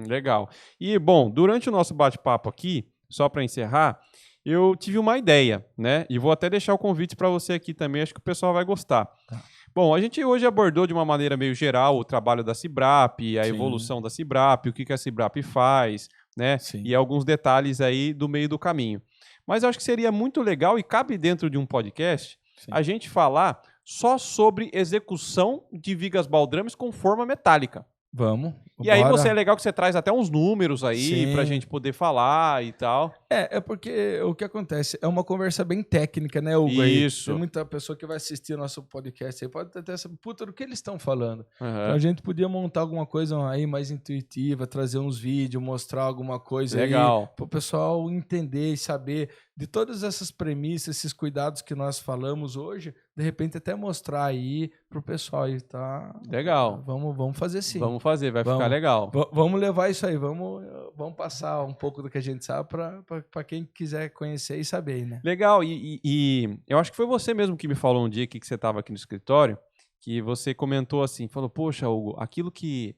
Legal. E, bom, durante o nosso bate-papo aqui, só para encerrar, eu tive uma ideia, né? E vou até deixar o convite para você aqui também, acho que o pessoal vai gostar. Tá. Bom, a gente hoje abordou de uma maneira meio geral o trabalho da Cibrap, a Sim. evolução da Cibrap, o que a Cibrap faz, né? Sim. E alguns detalhes aí do meio do caminho. Mas eu acho que seria muito legal e cabe dentro de um podcast a gente falar só sobre execução de vigas baldrames com forma metálica. Vamos. E aí é legal que você traz até uns números aí pra gente poder falar e tal. É porque o que acontece é uma conversa bem técnica, né, Hugo? Isso. Tem muita pessoa que vai assistir o nosso podcast aí, pode até saber, puta, do que eles estão falando. Uhum. Então a gente podia montar alguma coisa aí mais intuitiva, trazer uns vídeos, mostrar alguma coisa legal. Aí para o pessoal entender e saber de todas essas premissas, esses cuidados que nós falamos hoje, de repente até mostrar aí pro pessoal aí, tá? Legal. Vamos fazer sim. Vamos fazer, vai ficar legal. Vamos levar isso aí, vamos passar um pouco do que a gente sabe para quem quiser conhecer e saber, né? Legal, e eu acho que foi você mesmo que me falou um dia que você estava aqui no escritório, que você comentou assim, falou, poxa, Hugo, aquilo que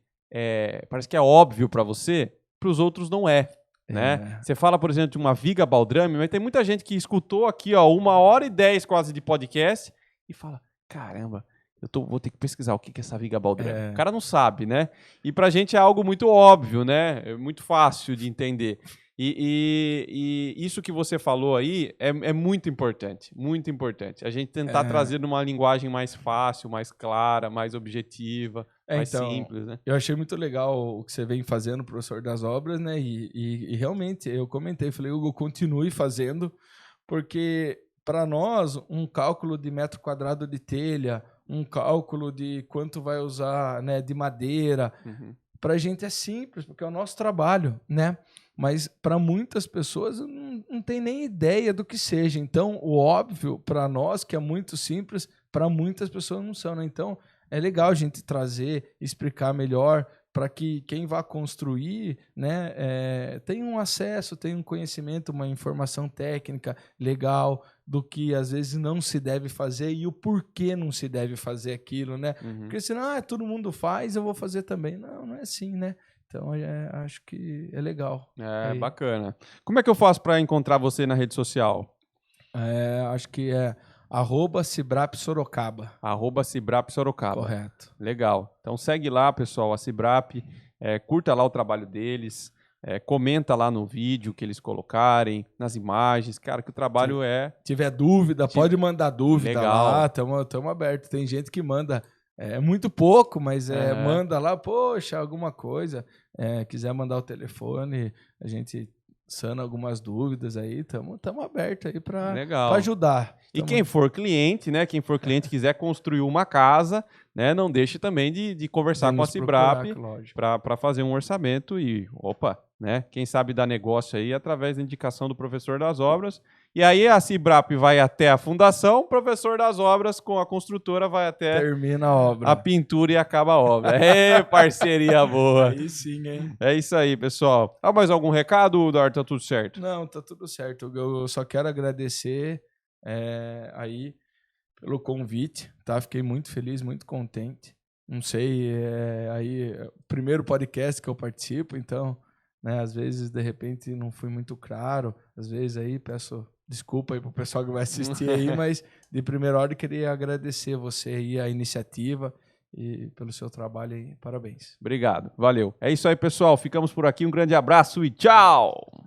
parece que é óbvio para você, para os outros não é. Né? Você fala, por exemplo, de uma viga baldrame, mas tem muita gente que escutou aqui 1h10 quase de podcast e fala, caramba, vou ter que pesquisar o que é essa viga baldrame. O cara não sabe, né? E pra gente é algo muito óbvio, né? É muito fácil de entender. E isso que você falou aí é muito importante, muito importante. A gente tentar trazer numa linguagem mais fácil, mais clara, mais objetiva, mais simples, né? Eu achei muito legal o que você vem fazendo, professor das obras, né? E realmente, eu comentei, falei, Hugo, continue fazendo, porque para nós, um cálculo de metro quadrado de telha, um cálculo de quanto vai usar, né, de madeira, para a gente é simples, porque é o nosso trabalho, né? Mas para muitas pessoas não tem nem ideia do que seja. Então, o óbvio para nós, que é muito simples, para muitas pessoas não são, né? Então, é legal a gente trazer, explicar melhor, para que quem vai construir, né, tenha um acesso, tenha um conhecimento, uma informação técnica legal do que às vezes não se deve fazer e o porquê não se deve fazer aquilo, né? Porque senão, todo mundo faz, eu vou fazer também. Não é assim, né? Então, acho que é legal. Bacana. Como é que eu faço para encontrar você na rede social? Acho que é @Cibrap Sorocaba. @Cibrap Sorocaba. Correto. Legal. Então segue lá, pessoal, a Cibrap, curta lá o trabalho deles, comenta lá no vídeo que eles colocarem, nas imagens, cara, que o trabalho tiver dúvida, pode mandar dúvida legal. lá, estamos abertos. Tem gente que manda É muito pouco, mas manda lá, poxa, alguma coisa. Quiser mandar o telefone, a gente sana algumas dúvidas aí. Estamos abertos aí para ajudar. E quem for cliente, né? Quem for cliente quiser construir uma casa, né? Não deixe também de conversar com a Cibrap para fazer um orçamento e, né? Quem sabe dar negócio aí através da indicação do professor das obras. E aí a Cibrap vai até a fundação, o professor das obras com a construtora vai até... Termina a obra. A pintura e acaba a obra. Parceria boa. Aí sim, hein? É isso aí, pessoal. Mais algum recado, Dar? Tá tudo certo? Não, tá tudo certo. Eu só quero agradecer aí pelo convite, tá? Fiquei muito feliz, muito contente. Não sei, aí o primeiro podcast que eu participo, então, né, às vezes, de repente, não fui muito claro. Às vezes aí peço desculpa aí pro pessoal que vai assistir aí, mas de primeira hora eu queria agradecer você aí, a iniciativa e pelo seu trabalho aí. Parabéns. Obrigado, valeu. É isso aí, pessoal. Ficamos por aqui. Um grande abraço e tchau!